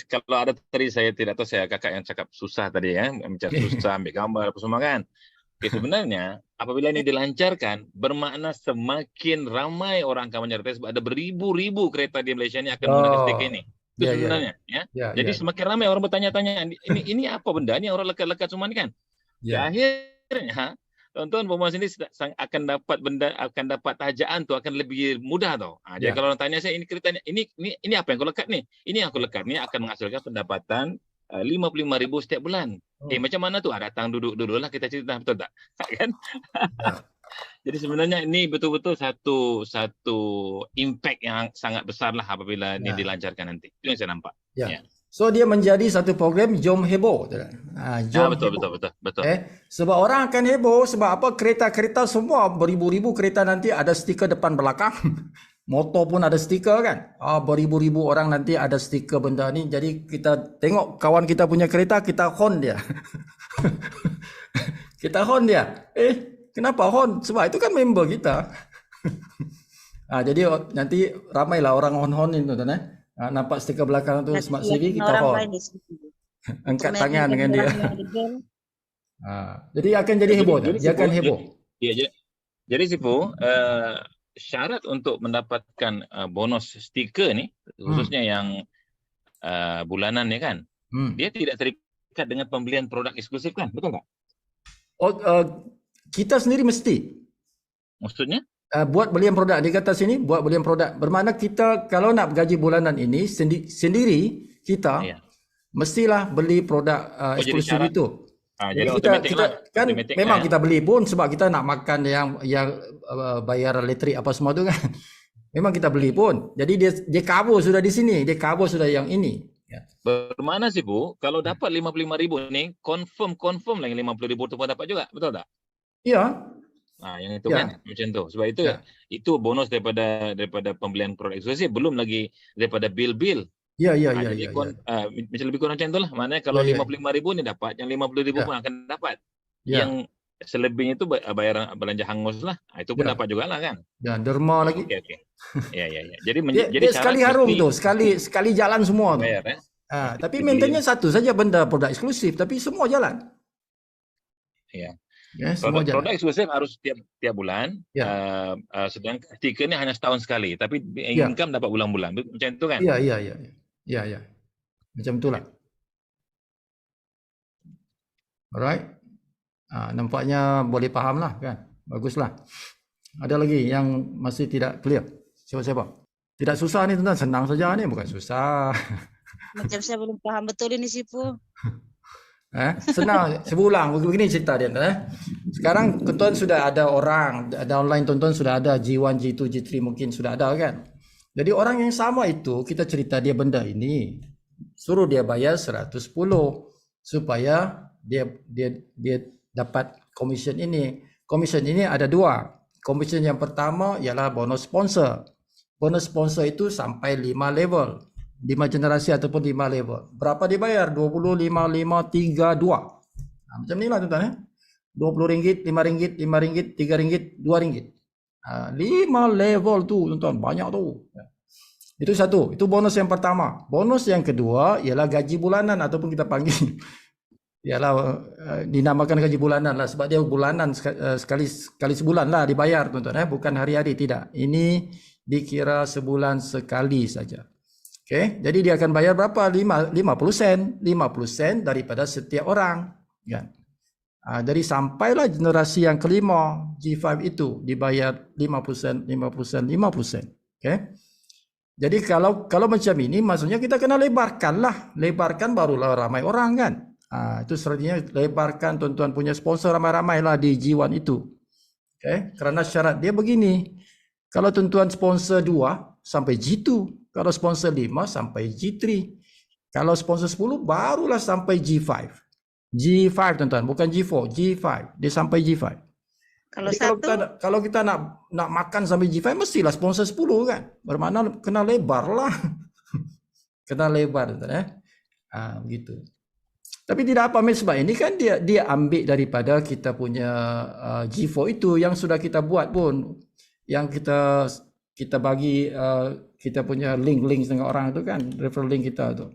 kalau ada tadi saya tidak tahu saya kakak yang cakap susah tadi mencari susah ambil gambar apa semua kan. Sebenarnya apabila ini dilancarkan bermakna semakin ramai orang akan menyertai sebab ada beribu-ribu kereta di Malaysia ini akan menggunakan stiker ini. Itu sebenarnya Jadi semakin ramai orang bertanya-tanya ini apa benda ni orang lekat-lekat semua ni kan. Akhirnya tuan-tuan pemuas ini akan dapat tajaan tu akan lebih mudah tau. Jadi kalau orang tanya saya ini keretanya ini apa yang kau lekat ni? Ini yang aku lekat ni akan menghasilkan pendapatan 55,000 setiap bulan. Macam mana tu? Datang duduk-duduklah kita cerita, betul tak? Kan? Jadi sebenarnya ini betul-betul satu impact yang sangat besar lah apabila ini dilancarkan nanti. Itu yang saya nampak. So dia menjadi satu program Jom Heboh. Betul. Sebab orang akan heboh sebab apa? Kereta-kereta semua beribu-ribu kereta nanti ada stiker depan belakang. Motor pun ada stiker kan. Beribu-ribu orang nanti ada stiker benda ni. Jadi kita tengok kawan kita punya kereta, kita horn dia. Kita horn dia. Kenapa horn? Sebab itu kan member kita. Jadi nanti ramailah orang horn-horn itu tuan nampak stiker belakang tu Smart CV, kita horn. Angkat tangan dengan dia. Jadi akan jadi heboh. Dia akan heboh. Ya, jadi Sifu, syarat untuk mendapatkan bonus stiker ni, khususnya yang bulanan ni kan, dia tidak terikat dengan pembelian produk eksklusif kan, betul tak? Kita sendiri mesti. Maksudnya? Buat belian produk, dia kata sini buat belian produk. Bermakna kita kalau nak gaji bulanan ini sendiri kita mestilah beli produk eksklusif itu. Jadi kita kan memang kita beli pun sebab kita nak makan yang bayar elektrik apa semua tu kan. Memang kita beli pun. Jadi dia cover sudah di sini, dia cover sudah yang ini. Bermakna sih Bu, kalau dapat 55.000 ni confirm lah yang 50.000 tu pun dapat juga, betul tak? Ya. Yang itu kan macam tu. Sebab itu bonus daripada pembelian produk eksklusif, belum lagi daripada bil-bil. Ya. Macam lebih kurang macam itulah. Maknanya kalau 55.000 ni dapat, yang 50.000 pun akan dapat. Yang selebihnya itu bayar belanja hangus lah. Itu pun dapat juga lah kan. Ya, derma lagi. Okey. Ya. Jadi dia sekali harum tu, sekali jalan semua tu. Bayar, tapi maintainnya satu saja benda produk eksklusif, tapi semua jalan. Ya. Produk eksklusif harus tiap bulan. Sedangkan stiker ni hanya setahun sekali, tapi income dapat bulan-bulan. Macam itu kan? Ya. Macam itulah. Alright. Nampaknya boleh faham lah kan? Baguslah. Ada lagi yang masih tidak clear? Siapa-siapa? Tidak susah ni tuan, senang saja ni, bukan susah. Macam saya belum paham betul ini Sifu. Senang. Sebulang begini cerita dia. Sekarang tuan sudah ada orang, ada online tuan sudah ada G1, G2, G3 mungkin sudah ada kan. Jadi orang yang sama itu kita cerita dia benda ini, suruh dia bayar 110 supaya dia dapat komisen ini. Komisen ini ada dua. Komisen yang pertama ialah bonus sponsor. Bonus sponsor itu sampai 5 level. 5 generasi ataupun 5 level. Berapa dibayar? 20, 5, 5, 3, 2. Macam ni lah tuan-tuan. RM20, RM5, RM5, RM3, RM2. 5 level tu tuan-tuan. Banyak tu. Itu satu. Itu bonus yang pertama. Bonus yang kedua ialah gaji bulanan ataupun kita panggil. Ialah dinamakan gaji bulanan lah. Sebab dia bulanan sekali sebulan lah dibayar tuan-tuan. Bukan hari-hari. Tidak. Ini dikira sebulan sekali saja. Okay, jadi dia akan bayar berapa? 50 sen. 50 sen daripada setiap orang. Kan? Jadi sampailah generasi yang kelima, G5 itu dibayar 50 sen, 50 sen, 50 sen. Okay? Jadi kalau macam ini, maksudnya kita kena lebarkan lah. Lebarkan barulah ramai orang kan. Itu sebenarnya lebarkan tuan-tuan punya sponsor ramai-ramai lah di G1 itu. Okay? Kerana syarat dia begini. Kalau tuan-tuan sponsor 2 sampai G2. Kalau sponsor 5 sampai G3. Kalau sponsor 10 barulah sampai G5. G5 tuan-tuan, bukan G4, G5. Dia sampai G5. Kalau kita nak makan sampai G5 mestilah sponsor 10 kan. Bermakna kena lebar lah. Kena lebar tuan-tuan begitu. Tapi tidak apa sebab ini kan dia ambil daripada kita punya G4 itu yang sudah kita buat pun. Yang kita bagi kita punya link dengan orang itu kan, referral link kita tu.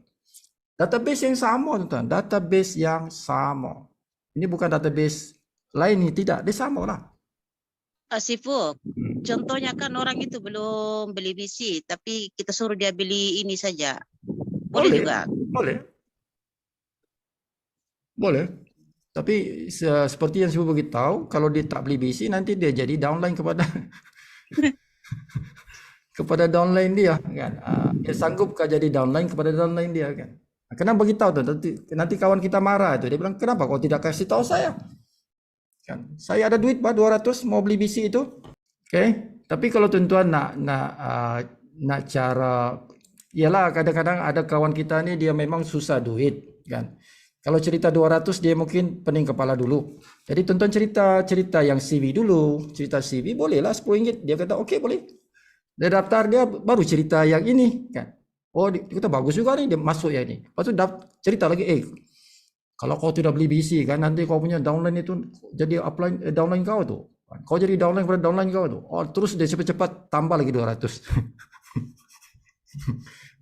Database yang sama tuan-tuan, database yang sama. Ini bukan database lain ni, tidak, dia sama lah. Sifu, contohnya kan orang itu belum beli BC, tapi kita suruh dia beli ini saja. Boleh juga? Boleh. Tapi seperti yang Sifu beritahu, kalau dia tak beli BC, nanti dia jadi downline kepada kepada downline dia kan. Dia sanggupkah jadi downline kepada downline dia kan. Kenapa beritahu tu? Nanti kawan kita marah tu. Dia bilang, kenapa kau tidak kasih tahu saya? Kan, saya ada duit 200 mau beli BC itu. Okay. Tapi kalau tuan-tuan nak cara, ialah kadang-kadang ada kawan kita ni dia memang susah duit kan. Kalau cerita 200 dia mungkin pening kepala dulu. Jadi tuan-tuan cerita yang CV dulu. Cerita CV bolehlah RM10. Dia kata okey boleh. Dia daftar, dia baru cerita yang ini kan. Oh, dia kata bagus juga nih, dia masuk yang ini. Lepas tu cerita lagi, kalau kau tidak beli BC kan, nanti kau punya downline itu jadi upline downline kau tu. Kau jadi downline pada downline kau tu. Oh, terus dia cepat-cepat tambah lagi 200.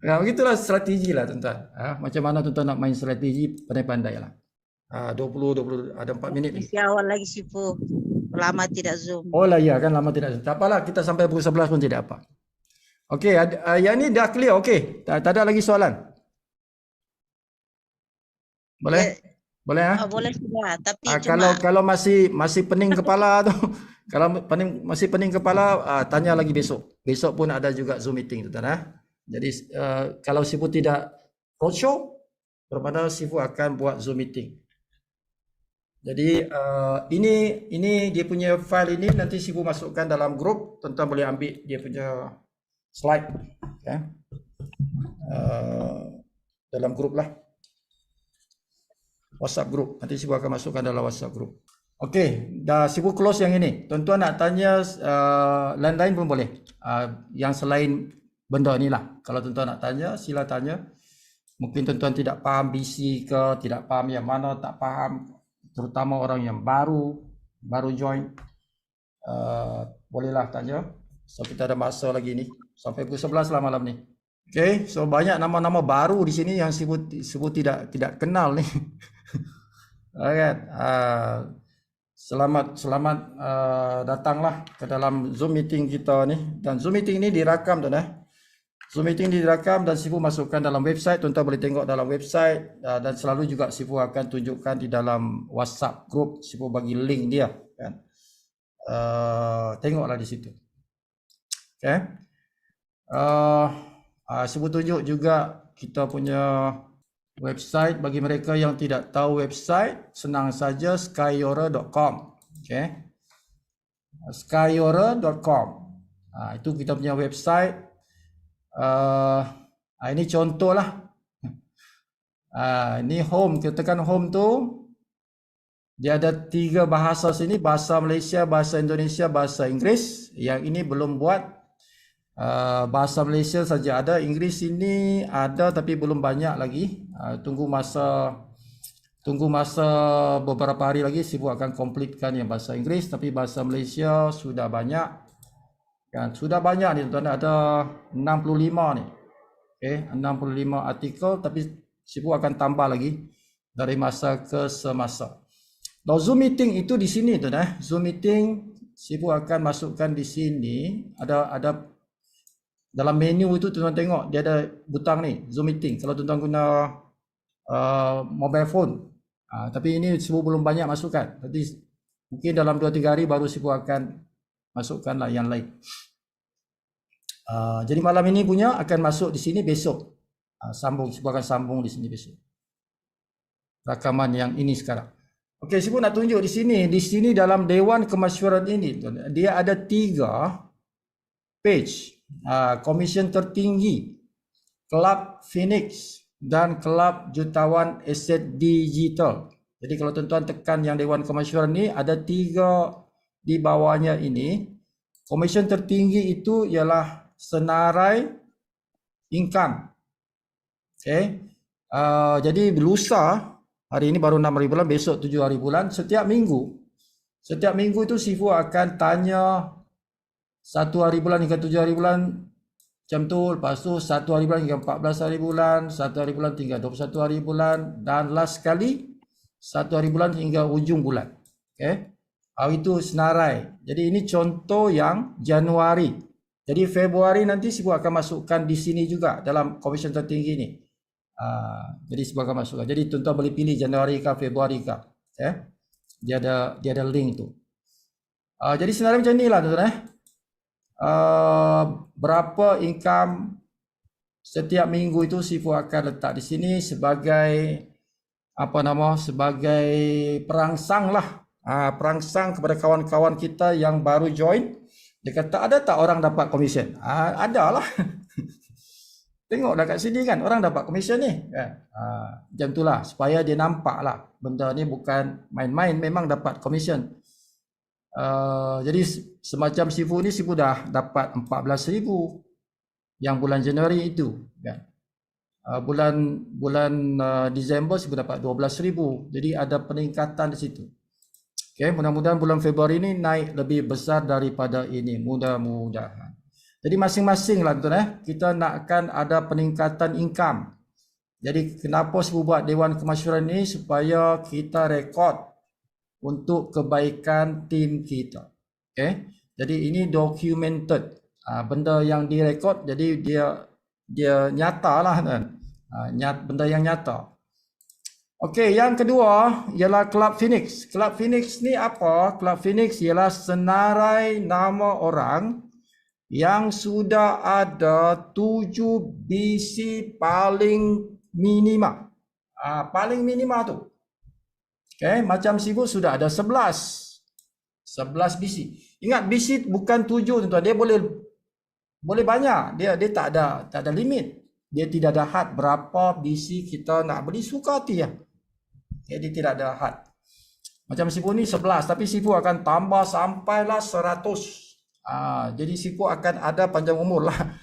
Nah, begitulah strategi lah tuan-tuan. Macam mana tuan-tuan nak main strategi, pandai-pandai lah. 20 ada 4 minit ni. Masih awal lagi Sifu. Lama tidak Zoom. Oh lah ya kan, lama tidak. Tak apalah, kita sampai pukul 11 pun tidak apa. Okey, yang ni dah clear. Okey, tak ada lagi soalan. Boleh? Boleh Boleh sudah, tapi kalau masih pening kepala tu, kalau masih pening kepala, tanya lagi besok. Besok pun ada juga Zoom meeting tuan-tuan. Jadi kalau Sifu tidak roadshow, berpada Sifu akan buat Zoom meeting. Jadi ini dia punya file ini nanti Sifu masukkan dalam grup. Tuan-tuan boleh ambil dia punya slide, dalam grup lah, WhatsApp group. Nanti Sifu akan masukkan dalam WhatsApp group. Okey, dah Sifu close yang ini. Tuan-tuan nak tanya lain-lain pun boleh. Yang selain benda ni lah. Kalau tuan-tuan nak tanya, sila tanya. Mungkin tuan-tuan tidak faham BC ke, tidak faham yang mana, tak faham. Terutama orang yang baru join. Bolehlah tanya. So kita ada masa lagi ni. Sampai pukul 11 lah malam ni. Okay, so banyak nama-nama baru di sini yang Sifu tidak kenal ni. Alright. Selamat datanglah ke dalam Zoom meeting kita ni. Dan Zoom meeting ni dirakam tuan. Zoom meeting dirakam dan Sifu masukkan dalam website. Tuan-tuan boleh tengok dalam website, dan selalu juga Sifu akan tunjukkan di dalam WhatsApp group. Sifu bagi link dia kan. Tengoklah di situ. Okay. Sifu tunjuk juga kita punya website. Bagi mereka yang tidak tahu website, senang saja skyora.com. Okay. Skyora.com. Itu kita punya website. Ini contoh lah. Ini home, kita tekan home tu, dia ada 3 bahasa sini, bahasa Malaysia, bahasa Indonesia, bahasa Inggeris. Yang ini belum buat. Bahasa Malaysia saja ada, Inggeris ini ada tapi belum banyak lagi. Tunggu masa beberapa hari lagi Sifu akan completekan yang bahasa Inggeris, tapi bahasa Malaysia sudah banyak. Kan, sudah banyak ni tuan-tuan, ada 65 ni. Okay, 65 artikel, tapi Sifu akan tambah lagi dari masa ke semasa. Now Zoom meeting itu di sini tuan-tuan. Zoom meeting Sifu akan masukkan di sini. Ada dalam menu itu tuan-tuan tengok dia ada butang ni Zoom meeting. Kalau tuan-tuan guna mobile phone. Tapi ini Sifu belum banyak masukkan. Nanti mungkin dalam 2-3 hari baru Sifu akan masukkanlah yang lain. Jadi malam ini punya akan masuk di sini besok. Sifu akan sambung di sini besok. Rakaman yang ini sekarang. Okey, Sifu nak tunjuk di sini. Di sini dalam Dewan Kemasyuran ini, dia ada 3 page. Komisen tertinggi, Kelab Phoenix dan Kelab Jutawan Aset Digital. Jadi kalau tuan-tuan tekan yang Dewan Kemasyuran ni, ada 3 di bawahnya ini. Komisen tertinggi itu ialah senarai income. Okay. Jadi lusa, hari ini baru 6 hari bulan, besok 7 hari bulan. Setiap minggu itu Sifu akan tanya 1 hari bulan hingga 7 hari bulan macam tu. Lepas tu 1 hari bulan hingga 14 hari bulan, 1 hari bulan hingga 21 hari bulan, dan last sekali 1 hari bulan hingga ujung bulan. Okay. Itu senarai. Jadi ini contoh yang Januari. Jadi Februari nanti Sifu akan masukkan di sini juga dalam komisen tertinggi ni. Jadi Sifu akan masukkan. Jadi tuan-tuan boleh pilih Januari ke Februari ke. Okay. Dia ada link tu. Jadi senarai macam ni lah tuan-tuan. Berapa income setiap minggu itu Sifu akan letak di sini sebagai sebagai perangsang lah. Perangsang kepada kawan-kawan kita yang baru join. Dia kata, ada tak orang dapat komisen? Ada lah. Tengoklah kat sini kan, orang dapat komisen ni kan. Macam itulah, supaya dia nampak lah benda ni bukan main-main, memang dapat komisen. Jadi semacam Sifu ni, Sifu dah dapat 14,000 yang bulan Januari itu kan. Bulan Disember Sifu dapat 12,000. Jadi ada peningkatan di situ. Okay, mudah-mudahan bulan Februari ini naik lebih besar daripada ini, mudah-mudahan. Jadi masing-masing lah tuan kita nakkan ada peningkatan income. Jadi kenapa Sifu buat Dewan Kemasyuran ini? Supaya kita rekod untuk kebaikan tim kita. Okay, jadi ini documented, benda yang direkod, jadi dia nyata lah kan, benda yang nyata. Okey, yang kedua ialah Club Phoenix. Club Phoenix ni apa? Club Phoenix ialah senarai nama orang yang sudah ada 7 BC paling minima. Paling minima tu. Okey, macam Sifu sudah ada 11 BC. Ingat BC bukan 7 tuan-tuan, dia boleh banyak. Dia tak ada limit. Dia tidak ada had berapa BC kita nak beli, suka hati ya. Jadi tidak ada had. Macam Sifu ni 11, tapi Sifu akan tambah sampailah 100. Jadi Sifu akan ada panjang umur lah.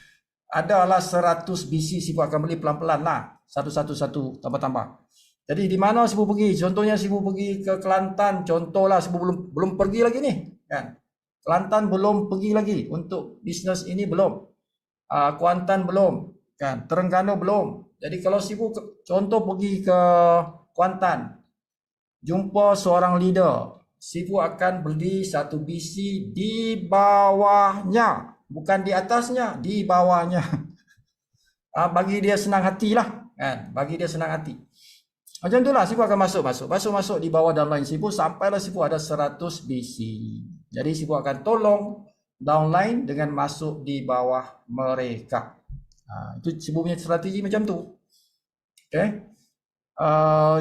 Adalah 100 BC, Sifu akan beli pelan-pelan lah. Satu, tambah-tambah. Jadi di mana Sifu pergi? Contohnya Sifu pergi ke Kelantan, contohlah Sifu belum pergi lagi ni, kan? Kelantan belum pergi lagi untuk bisnes ini belum. Kuantan belum, kan? Terengganu belum. Jadi kalau Sifu contoh pergi ke Kuantan, jumpa seorang leader, Sifu akan beli 1 BC di bawahnya, bukan di atasnya, di bawahnya. Bagi dia senang hati lah, kan? Bagi dia senang hati. Macam itulah Sifu akan masuk di bawah downline Sifu sampailah Sifu ada 100 BC. Jadi Sifu akan tolong downline dengan masuk di bawah mereka. Itu Sifu punya strategi macam tu. Okay.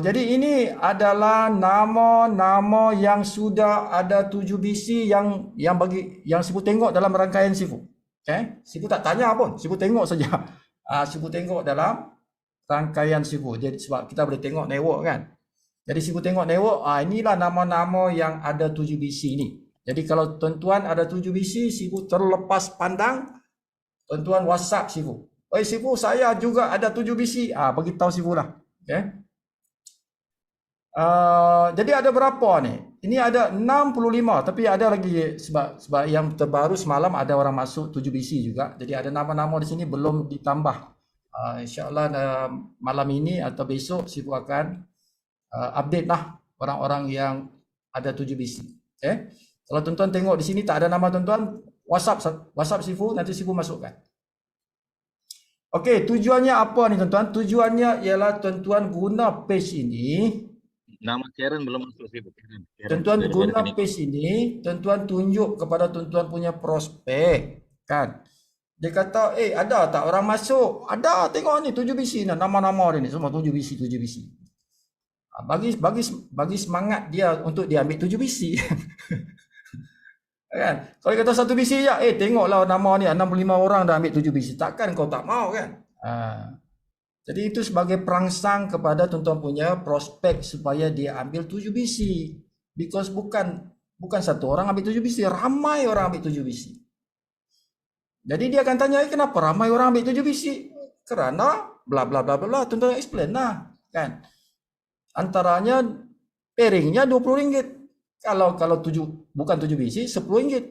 Jadi ini adalah nama-nama yang sudah ada 7 BC yang Sifu tengok dalam rangkaian Sifu. Okay. Sifu tak tanya pun, Sifu tengok saja. Sifu tengok dalam rangkaian Sifu. Jadi sebab kita boleh tengok network kan. Jadi Sifu tengok network, inilah nama-nama yang ada 7 BC ni. Jadi kalau tuan-tuan ada 7 BC, Sifu terlepas pandang, tuan-tuan WhatsApp Sifu. "Oi Sifu, saya juga ada 7 BC." Bagi tahu Sifu lah. Okay. Jadi ada berapa ni? Ini ada 65, tapi ada lagi sebab yang terbaru semalam ada orang masuk 7 BC juga. Jadi ada nama-nama di sini belum ditambah. InsyaAllah malam ini atau besok Sifu akan update lah orang-orang yang ada 7 BC. Okay. Kalau tuan-tuan tengok di sini tak ada nama tuan-tuan, WhatsApp Sifu, nanti Sifu masukkan. Okey, tujuannya apa ni tuan-tuan? Tujuannya ialah tuan-tuan guna page ini. Nama Karen belum masuk Sifu. Tuan-tuan guna page ini, tuan-tuan tunjuk kepada tuan-tuan punya prospek, kan? Dia kata, ada tak orang masuk? Ada, tengok ni 7 BC ni, nama-nama dia ni semua 7 BC. Bagi semangat dia untuk dia ambil 7 BC. Kan? Kalau kata 1 BC je, tengoklah nama ni 65 orang dah ambil 7 BC. Takkan kau tak mau kan? Jadi itu sebagai perangsang kepada tuan-tuan punya prospek supaya dia ambil 7 BC. Because bukan satu orang ambil 7 BC, ramai orang ambil 7 BC. Jadi dia akan tanya, kenapa ramai orang ambil 7 BC? Kerana bla bla bla bla, tuan-tuan explain lah, kan? Antaranya pairingnya RM20. Kalau 7 bukan 7 BC, RM10.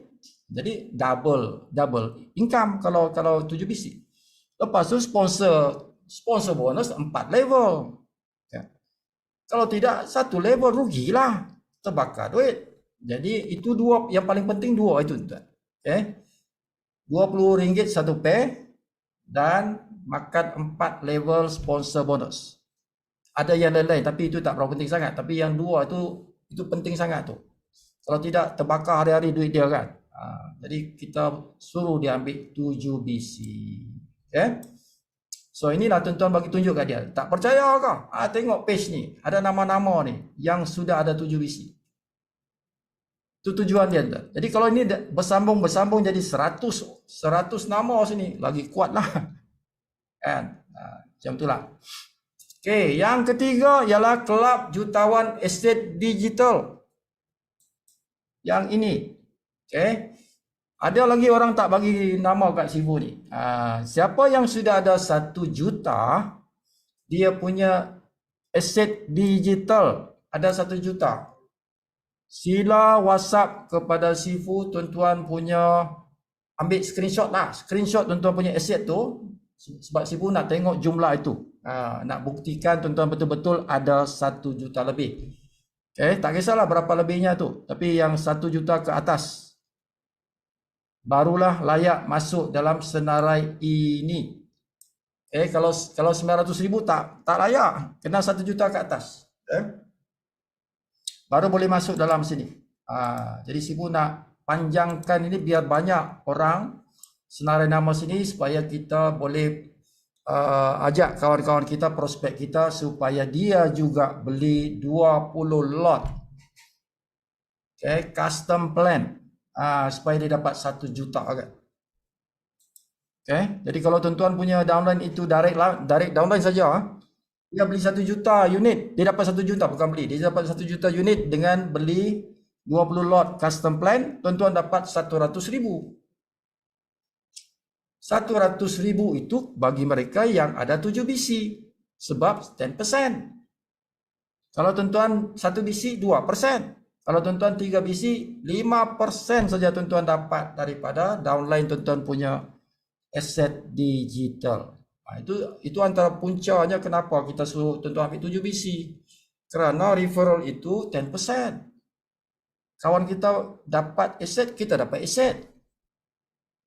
Jadi double income kalau 7 BC. Lepas tu sponsor bonus 4 level. Ya. Kalau tidak 1 level rugilah, terbakar duit. Jadi itu dua yang paling penting, dua itu tuan. Okay. RM20 satu pair dan makan 4 level sponsor bonus. Ada yang lain-lain tapi itu tak berapa penting sangat, tapi yang dua itu penting sangat tu. Kalau tidak terbakar hari-hari duit dia kan. Jadi kita suruh dia ambil 7 BC. Okay? So inilah tuan-tuan bagi tunjuk kat dia. Tak percaya ke? Tengok page ni, ada nama-nama ni yang sudah ada 7 BC. Itu tujuan dia. Jadi kalau ini bersambung jadi 100 nama sini, lagi kuat lah. Kan? Macam itulah. Okey, yang ketiga ialah Kelab Jutawan Estate Digital. yang ini. Okay. Ada lagi orang tak bagi nama kat Sifu ni. Siapa yang sudah ada 1 juta, dia punya aset digital ada 1 juta. Sila WhatsApp kepada Sifu, tuan-tuan punya, ambil screenshot lah. Screenshot tuan-tuan punya aset tu. Sebab Sifu nak tengok jumlah itu. Nak buktikan tuan-tuan betul-betul ada 1 juta lebih. Okay, tak kisahlah berapa lebihnya tu. Tapi yang 1 juta ke atas, barulah layak masuk dalam senarai ini. Kalau 900,000 tak layak, kena 1 juta ke atas. Baru boleh masuk dalam sini. Jadi Sifu nak panjangkan ini biar banyak orang senarai nama sini supaya kita boleh ajak kawan-kawan kita, prospek kita supaya dia juga beli 20 lot. Okay, custom plan. Supaya dia dapat 1 juta kan. Okay, jadi kalau tuan-tuan punya downline itu direct downline saja, dia beli 1 juta unit, dia dapat 1 juta, bukan beli, dia dapat 1 juta unit dengan beli 20 lot custom plan, tuan-tuan dapat 100,000. 100,000 itu bagi mereka yang ada 7 BC, sebab 10%. Kalau tuan-tuan 1 BC 2%. Kalau tuan-tuan 3 BC, 5% saja tuan-tuan dapat daripada downline tuan-tuan punya aset digital. Itu antara puncanya kenapa kita suruh tuan-tuan ambil 7 BC. Kerana referral itu 10%. Kawan kita dapat aset, kita dapat aset.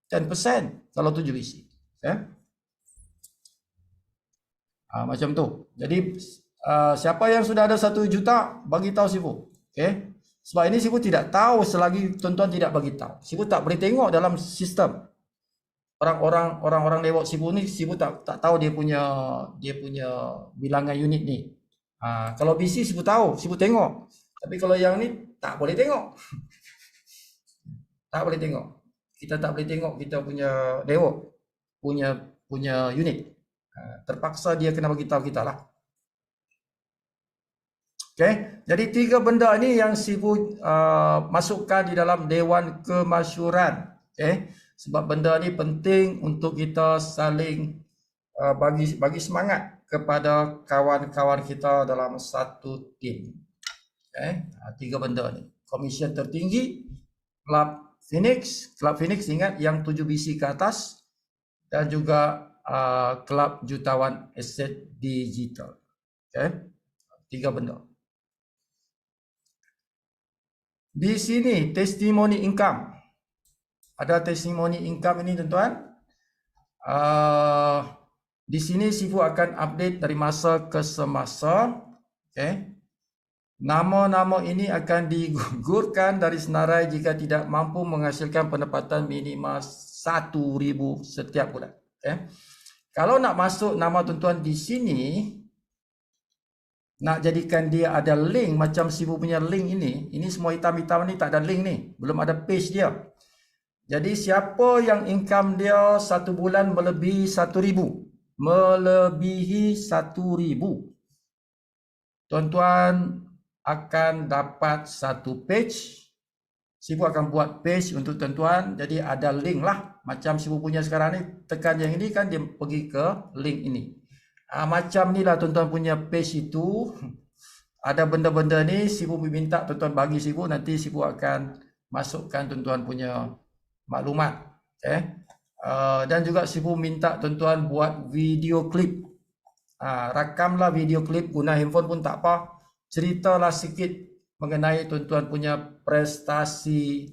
10% kalau 7 BC. Macam tu. Jadi siapa yang sudah ada 1 juta, bagi tahu Sifu. Okay? Sebab ini Sifu tidak tahu selagi tuan-tuan tidak bagi tahu. Sifu tak boleh tengok dalam sistem. Orang-orang lewat Sifu ni, Sifu tak tahu dia punya bilangan unit ni. Kalau BC Sifu tahu, Sifu tengok. Tapi kalau yang ni tak boleh tengok. Tak boleh tengok. Kita tak boleh tengok kita punya lewat punya unit. Terpaksa dia kena bagi tahu kita lah. Okay, jadi 3 benda ini yang Sifu masukkan di dalam Dewan Kemasyhuran. Okay, sebab benda ni penting untuk kita saling bagi semangat kepada kawan-kawan kita dalam satu tim. Okay, 3 benda ni. Komisen tertinggi, Club Phoenix ingat yang 7 BC ke atas, dan juga Kelab Jutawan Aset Digital. Okay, 3 benda. Di sini testimoni income. Ada testimoni income ini tuan-tuan. Di sini Sifu akan update dari masa ke semasa. Okay. Nama-nama ini akan digugurkan dari senarai jika tidak mampu menghasilkan pendapatan minimal 1,000 setiap bulan. Okay. Kalau nak masuk nama tuan-tuan di sini, nak jadikan dia ada link macam Sifu punya link ini semua hitam-hitam ni tak ada link ni, belum ada page dia. Jadi siapa yang income dia 1 bulan melebihi 1,000, tuan-tuan akan dapat 1 page. Sifu akan buat page untuk tuan-tuan, jadi ada link lah. Macam Sifu punya sekarang ni, tekan yang ini kan dia pergi ke link ini. Macam ni lah tuan-tuan punya page itu. Ada benda-benda ni Sifu minta tuan-tuan bagi Sifu, nanti Sifu akan masukkan tuan-tuan punya maklumat. Okay. Dan juga Sifu minta tuan-tuan buat video klip. Rakamlah video klip, guna handphone pun tak apa. Ceritalah sikit mengenai tuan-tuan punya prestasi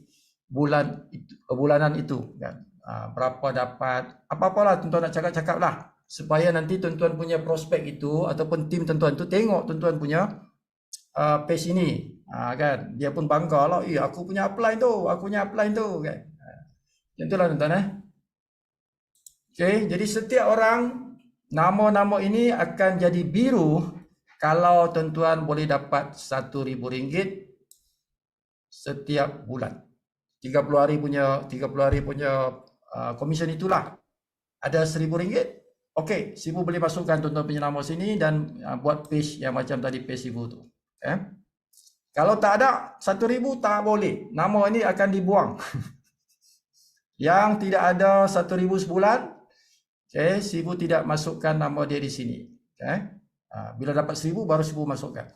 bulanan itu. Kan? Berapa dapat, apa-apalah tuan-tuan nak cakap-cakap lah. Supaya nanti tuan-tuan punya prospek itu ataupun tim tuan-tuan itu tengok tuan-tuan punya page ini, kan dia pun bangga lah, aku punya upline tu, kan. Itulah tuan-tuan. Okay, jadi setiap orang nama-nama ini akan jadi biru kalau tuan-tuan boleh dapat RM1,000 setiap bulan. 30 hari punya komisen itulah. Ada RM1,000. Okey, Sifu boleh masukkan tuan-tuan punya nama sini dan buat page yang macam tadi page Sifu tu. Kalau tak ada 1,000 tak boleh. Nama ini akan dibuang. Yang tidak ada 1,000 sebulan, okay, Sibu tidak masukkan nama dia di sini. Okay. Bila dapat 1,000 baru Sibu masukkan.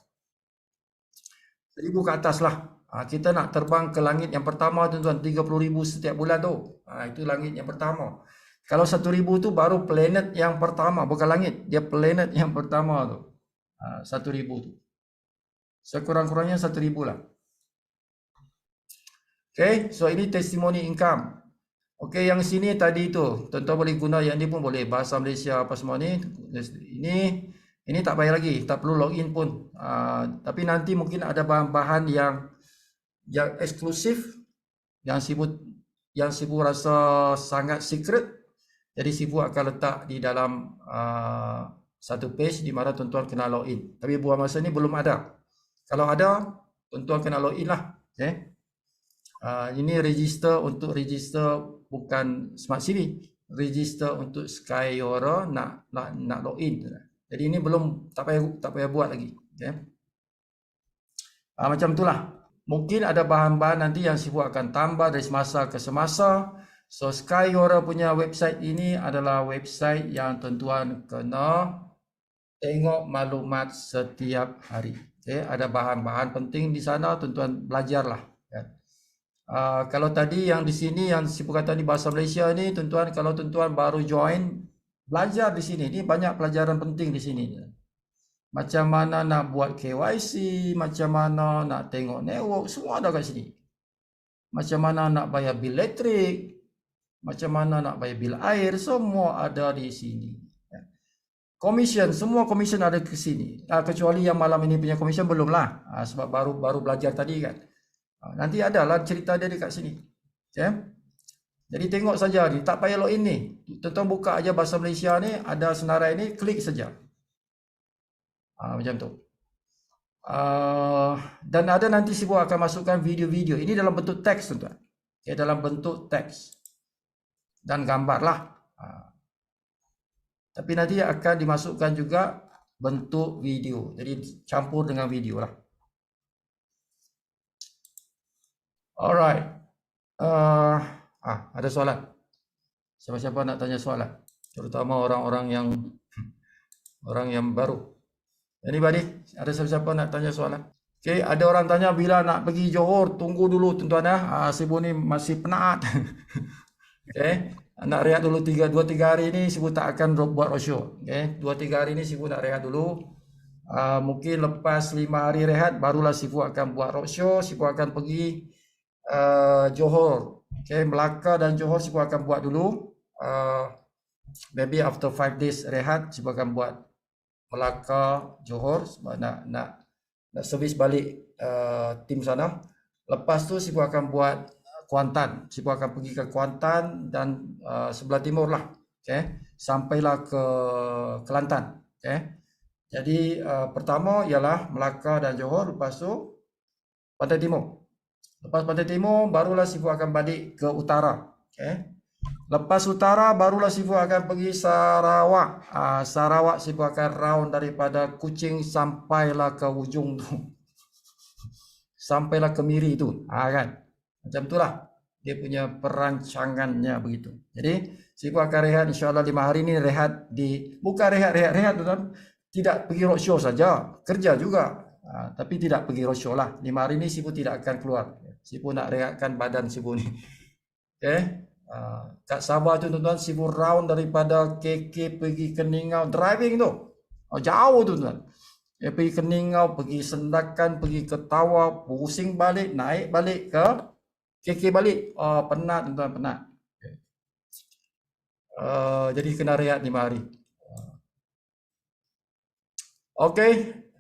1,000 ke atas lah. Kita nak terbang ke langit yang pertama tuan-tuan, 30,000 setiap bulan tu. Itu langit yang pertama. Kalau 1,000 tu baru planet yang pertama, bukan langit, dia planet yang pertama tu. 1,000 tu. Sekurang-kurangnya 1,000 lah. Okay, so ini testimoni income. Okay, yang sini tadi tu, tuan-tuan boleh guna yang ni pun boleh. Bahasa Malaysia apa semua ni. Ini tak payah lagi, tak perlu login pun. Tapi nanti mungkin ada bahan-bahan yang eksklusif, yang Sibu rasa sangat secret. Jadi Sibu akan letak di dalam satu page di mana tuan-tuan kena login. Tapi buat masa ni belum ada. Kalau ada, tuan-tuan kena login lah. Okay. Ini register untuk bukan Smart CV, register untuk Skyora nak login. Jadi ini belum tak payah buat lagi. Okay. Macam itulah. Mungkin ada bahan-bahan nanti yang Sibu akan tambah dari semasa ke semasa. So Skyora punya website ini adalah website yang tuan-tuan kena tengok maklumat setiap hari. Okay, ada bahan-bahan penting di sana, tuan-tuan belajarlah. Kan? Kalau tadi yang di sini yang Sibu kata di bahasa Malaysia ni, tuan-tuan kalau tuan-tuan baru join, belajar di sini. Ini banyak pelajaran penting di sini. Macam mana nak buat KYC, macam mana nak tengok network, semua ada kat sini. Macam mana nak bayar bil elektrik, macam mana nak bayar bil air, semua ada di sini. Commission, semua commission ada ke sini. Kecuali yang malam ini punya commission belum lah. Sebab baru belajar tadi kan. Nanti adalah cerita dia dekat sini. Okay? Jadi tengok saja ni, tak payah login ni. Tuan-tuan buka aja bahasa Malaysia ni, ada senarai ni, klik saja. Macam tu. Dan ada nanti Sibu akan masukkan video-video. Ini dalam bentuk teks tuan-tuan. Okay, dalam bentuk teks. Dan gambar lah. Tapi nanti akan dimasukkan juga bentuk video. Jadi campur dengan video lah. Alright. Ada soalan? Siapa-siapa nak tanya soalan? Terutama orang-orang yang baru. Anybody? Ada siapa-siapa nak tanya soalan? Okay, ada orang tanya bila nak pergi Johor, tunggu dulu tuan-tuan ya. Sibu ni masih penat. Okay. Nak rehat dulu 2-3 hari ni Sibu tak akan buat roadshow. Okay. 2-3 hari ni Sibu nak rehat dulu. Mungkin lepas 5 hari rehat barulah Sibu akan buat roadshow. Sibu akan pergi Johor. Okay. Melaka dan Johor Sibu akan buat dulu. Maybe after 5 days rehat Sibu akan buat Melaka, Johor sebab nak servis balik tim sana. Lepas tu Sibu akan buat Kuantan. Sibu akan pergi ke Kuantan dan sebelah timur lah. Okay. Sampailah ke Kelantan. Okay. Jadi pertama ialah Melaka dan Johor. Lepas tu Pantai Timur. Lepas Pantai Timur barulah Sibu akan balik ke utara. Okay. Lepas utara barulah Sibu akan pergi Sarawak. Sarawak Sibu akan round daripada Kuching sampailah ke ujung tu. Sampailah ke Miri tu. Kan. Macam itulah dia punya perancangannya begitu. Jadi Sibu akan rehat insyaAllah 5 hari ni rehat bukan rehat tuan-tuan. Tidak pergi roadshow saja, kerja juga. Tapi tidak pergi roadshow lah. 5 hari ni Sibu tidak akan keluar. Sibu nak rehatkan badan Sibu ni. Okay. Kat Sabah tu tuan-tuan Sibu round daripada KK pergi ke Ningau driving tu. Jauh tu tuan-tuan. Pergi ke Ningau, pergi Sendakan, pergi ke Tawau, pusing balik, naik balik ke KK balik. Penat tuan-tuan, penat. Jadi kena rehat 5 hari. Okey,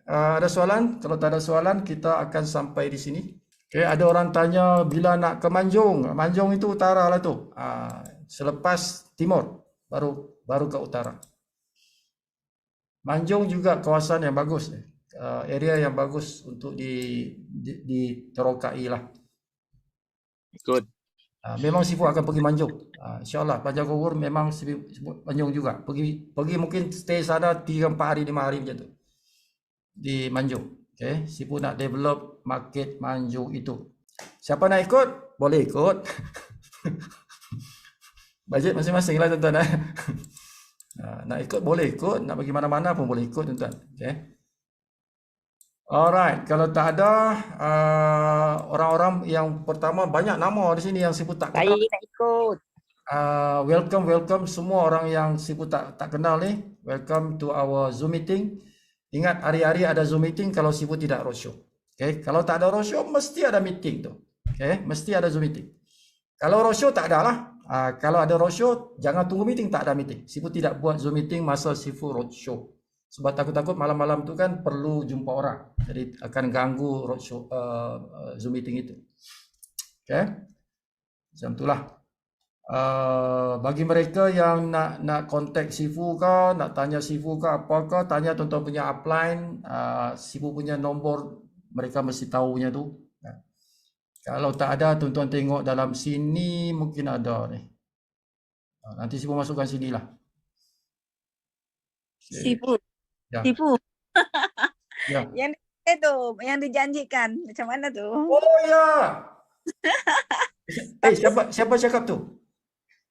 ada soalan? Kalau tak ada soalan, kita akan sampai di sini. Okey, ada orang tanya bila nak ke Manjung. Manjung itu utara lah tu. Selepas timur, baru ke utara. Manjung juga kawasan yang bagus. Area yang bagus untuk diterokai lah. Ikut. Memang Sibu akan pergi Manjung. InsyaAllah Panjang Kohor memang Manjung juga. Pergi mungkin stay sana 3-4 hari 5 hari macam tu. Di Manjung. Okay, Sifu nak develop market Manju itu. Siapa nak ikut? Boleh ikut. Bajet masing-masing lah tuan-tuan. Nak ikut boleh ikut, nak pergi mana-mana pun boleh ikut tuan-tuan. Okay. Alright, kalau tak ada orang-orang yang pertama, banyak nama di sini yang Sifu tak Saya kenal. nak ikut. Welcome semua orang yang Sifu tak kenal ni. Welcome to our Zoom meeting. Ingat hari-hari ada Zoom meeting kalau Sifu tidak roadshow. Okay, kalau tak ada roadshow mesti ada meeting tu. Okay, mesti ada Zoom meeting. Kalau roadshow tak ada lah. Kalau ada roadshow jangan tunggu meeting, tak ada meeting. Sifu tidak buat Zoom meeting masa Sifu roadshow. Sebab takut-takut malam-malam tu kan perlu jumpa orang. Jadi akan ganggu roadshow Zoom meeting itu. Okay. Macam itulah. Bagi mereka yang nak kontak Sifu ke, nak tanya Sifu ke apakah, tanya tuan-tuan punya upline, Sifu punya nombor, mereka mesti tahu punya tu. Kalau tak ada, tuan-tuan tengok dalam sini mungkin ada ni. Nanti Sifu masukkan sini lah. Okay. Sifu. Ya. Sifu. Ya. Yang itu, yang dijanjikan. Macam mana tu? Oh ya. Siapa cakap tu?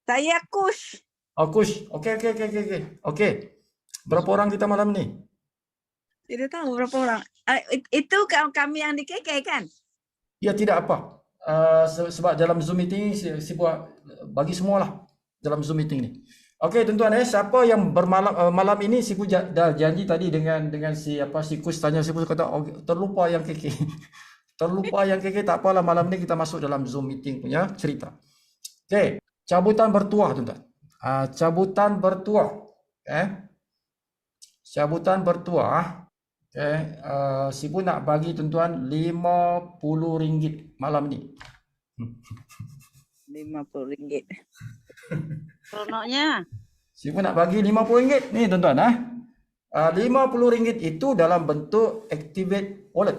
Saya Kush. Oh, Kush. Okey. Berapa orang kita malam ni? Tidak tahu berapa orang. Itu kami yang di KK kan? Ya, tidak apa. Sebab dalam Zoom meeting Sifu bagi semualah dalam Zoom meeting ni. Okey tuan-tuan, siapa yang malam ini Sifu dah janji tadi dengan si Kush tanya, Sifu kata terlupa yang KK. Terlupa yang KK, tak apalah, malam ni kita masuk dalam Zoom meeting punya cerita. Okey, cabutan bertuah tuan-tuan. Cabutan bertuah. Cabutan bertuah. Okey, Sifu nak bagi tuan-tuan RM50 malam ni. RM50. Seronoknya. Sifu nak bagi RM50 ni tuan-tuan. RM50 itu dalam bentuk Activate Wallet.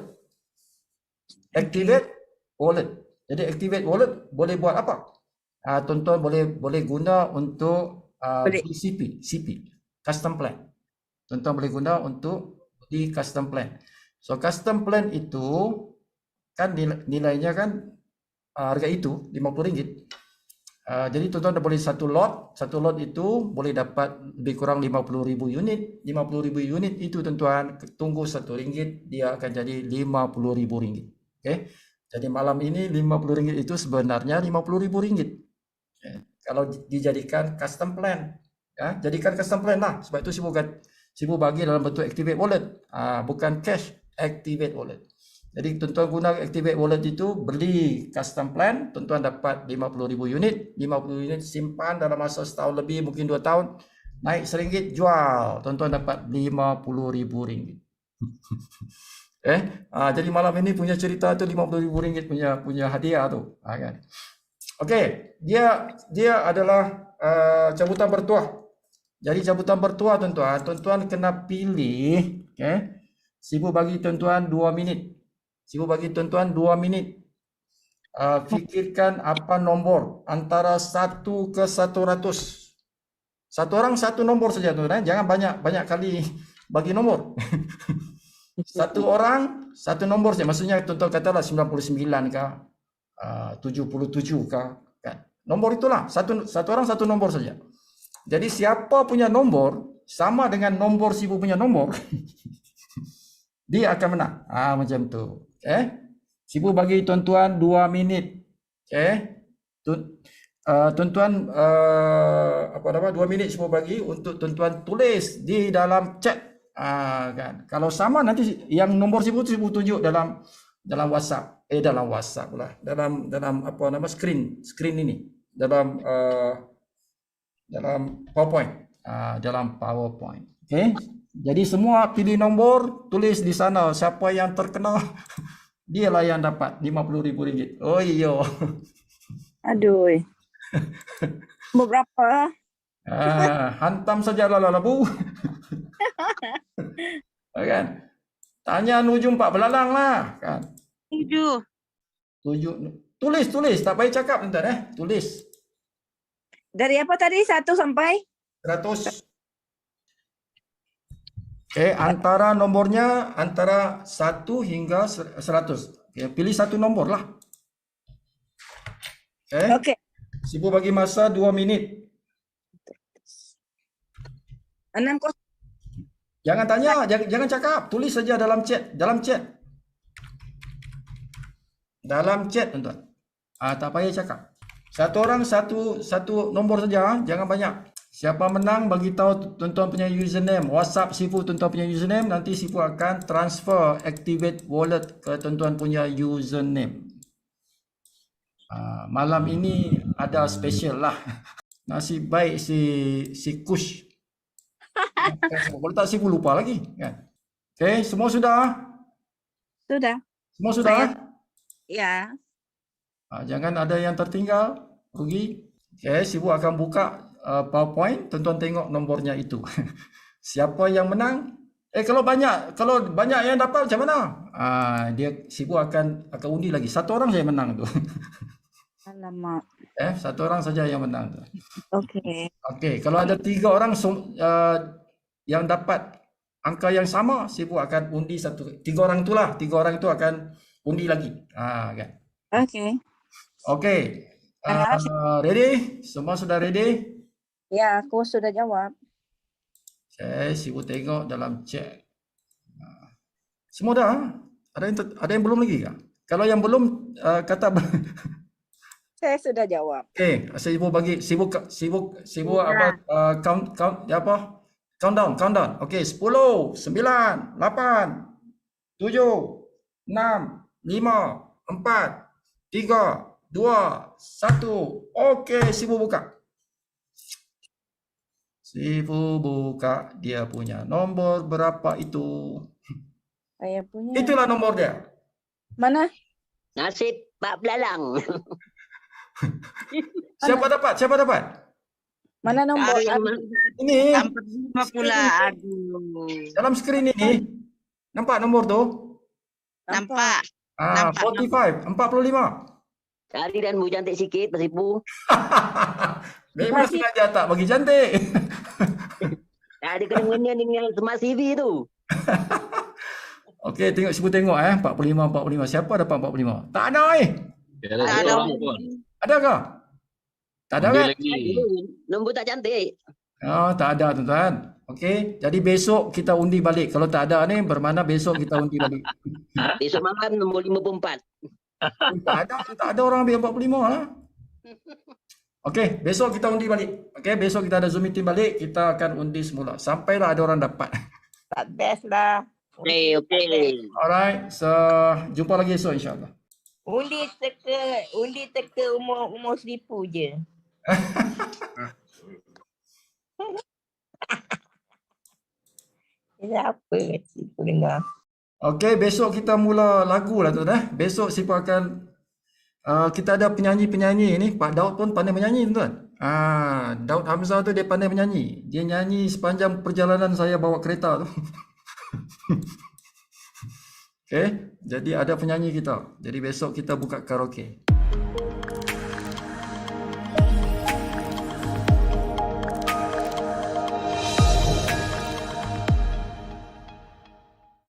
Activate Wallet. Jadi Activate Wallet boleh buat apa? Tuan-tuan boleh guna untuk CP, Custom Plan. Tuan-tuan boleh guna untuk di Custom Plan. So Custom Plan itu kan nilainya kan harga itu RM50. Jadi tuan-tuan dah boleh satu lot itu boleh dapat lebih kurang 50,000 unit. 50,000 unit itu tuan-tuan tunggu RM1 dia akan jadi RM50,000. Okey. Jadi malam ini RM50 itu sebenarnya RM50,000. Okay. Kalau dijadikan custom plan, ya, jadikan custom plan lah. Sebab itu Sifu bagi dalam bentuk Activate Wallet, bukan cash, Activate Wallet. Jadi tuan-tuan guna Activate Wallet itu beli custom plan, tuan-tuan dapat 50,000 unit, 50 unit simpan dalam masa setahun lebih, mungkin 2 tahun, naik RM1 jual, tuan-tuan dapat RM50,000. Jadi malam ini punya cerita tu RM50,000 punya hadiah tu, kan. Okey, dia adalah cabutan bertuah. Jadi cabutan bertuah tuan-tuan kena pilih, Sifu bagi tuan-tuan 2 minit. Sifu bagi tuan-tuan 2 minit. Fikirkan apa nombor antara 1 ke 100. Satu orang satu nombor saja tuan-tuan, jangan banyak kali bagi nombor. Satu orang satu nombor saja. Maksudnya tuan-tuan katalah 99 kah, 77 kah, kan. Nombor itulah, satu orang satu nombor saja. Jadi siapa punya nombor sama dengan nombor Sifu punya nombor, dia akan menang. Macam tu. Sifu bagi tuan-tuan 2 minit. Tuan-tuan 2 minit Sifu bagi untuk tuan-tuan tulis di dalam chat. Kan. Kalau sama nanti yang nombor Sifu tunjuk dalam WhatsApp. Dalam WhatsApp pula. Dalam screen ini. Dalam PowerPoint. Dalam PowerPoint. Okey. Jadi semua pilih nombor, tulis di sana siapa yang terkena, dialah yang dapat RM50,000. Oh iyo. Aduh. Berapa? Hantam sajalah Bu. Kan? Tanya nuju 4 belalang lah, kan. 7. Tulis, tak payah cakap tuan-tuan, tulis. Dari apa tadi? 1 sampai? 100. Okey, antara nombornya antara 1 hingga 100. Okey, pilih satu nombor lah. Okey. Okey. Sibu bagi masa 2 minit. 60. Jangan tanya, jangan cakap, tulis saja dalam chat, dalam chat. Dalam chat, tuan-tuan. Tak payah cakap. Satu orang satu nombor saja, jangan banyak. Siapa menang bagi tahu tuan-tuan punya username, WhatsApp Sifu tuan-tuan punya username, nanti Sifu akan transfer activate wallet ke tuan-tuan punya username. Malam ini ada special lah. Nasib baik si Kush. Kalau tak Sifu lupa lagi kan. Okey, semua sudah? Sudah. Semua sudah? Ya. Jangan ada yang tertinggal, rugi. Okey, Sifu akan buka PowerPoint, tuan-tuan tengok nombornya itu. Siapa yang menang? Kalau banyak yang dapat macam mana? Dia Sifu akan undi lagi. Satu orang saja menang tu. Alamak. Satu orang saja yang menang tu. Okey. Okey, kalau ada 3 orang yang dapat angka yang sama, Sifu akan undi satu. 3 orang itulah, 3 orang itu akan undi lagi. Kan. Okey. Okey. Ready? Semua sudah ready? Ya, aku sudah jawab. Saya Sifu tengok dalam chat. Semua dah? Ada yang belum lagi kah? Kalau yang belum kata Saya sudah jawab. okey, Sifu bagi Sifu apa count apa? Countdown. Okey, 10, 9, 8, 7, 6, 5, 4, 3, 2, 1. Okey, Sifu buka. Sifu buka dia punya nombor berapa itu? Saya punya. Itulah nombor dia. Mana? Nasib Pak Belalang. Siapa dapat? Mana nombor? Ada yang Ini 45 pula. Aduh. dalam skrin ini. Nampak nombor tu? Nampak. Nampak. 45. Cari dan bu cantik sikit, Pak Sipu. Memang sengaja tak bagi cantik. Ada kena dengan Smart CV tu. Okey, Sifu tengok 45. Siapa dapat 45? Tak ada Tiada Tak satu ada. orang pun. Ada ke? Tak ada Undi kan? lagi. Nombor tak cantik. Tak ada tuan-tuan. Okey, jadi besok kita undi balik. Kalau tak ada ni bermakna besok kita undi balik. Besok malam nombor 54. Tak ada orang ambil 45 lah. Okey, besok kita undi balik. Okey, besok kita ada Zoom meeting balik, kita akan undi semula sampailah ada orang dapat. Tak best lah. Okey. Alright, so jumpa lagi esok insya-Allah. Undi teka umur Sifu je. Apa Sifu dengar? Okey, besok kita mula lagu lah tuan. Besok Sifu akan kita ada penyanyi-penyanyi ni. Pak Daud pun pandai menyanyi tuan. Daud Hamzah tu dia pandai menyanyi. Dia nyanyi sepanjang perjalanan saya bawa kereta tu. Okey, jadi ada penyanyi kita. Jadi besok kita buka karaoke.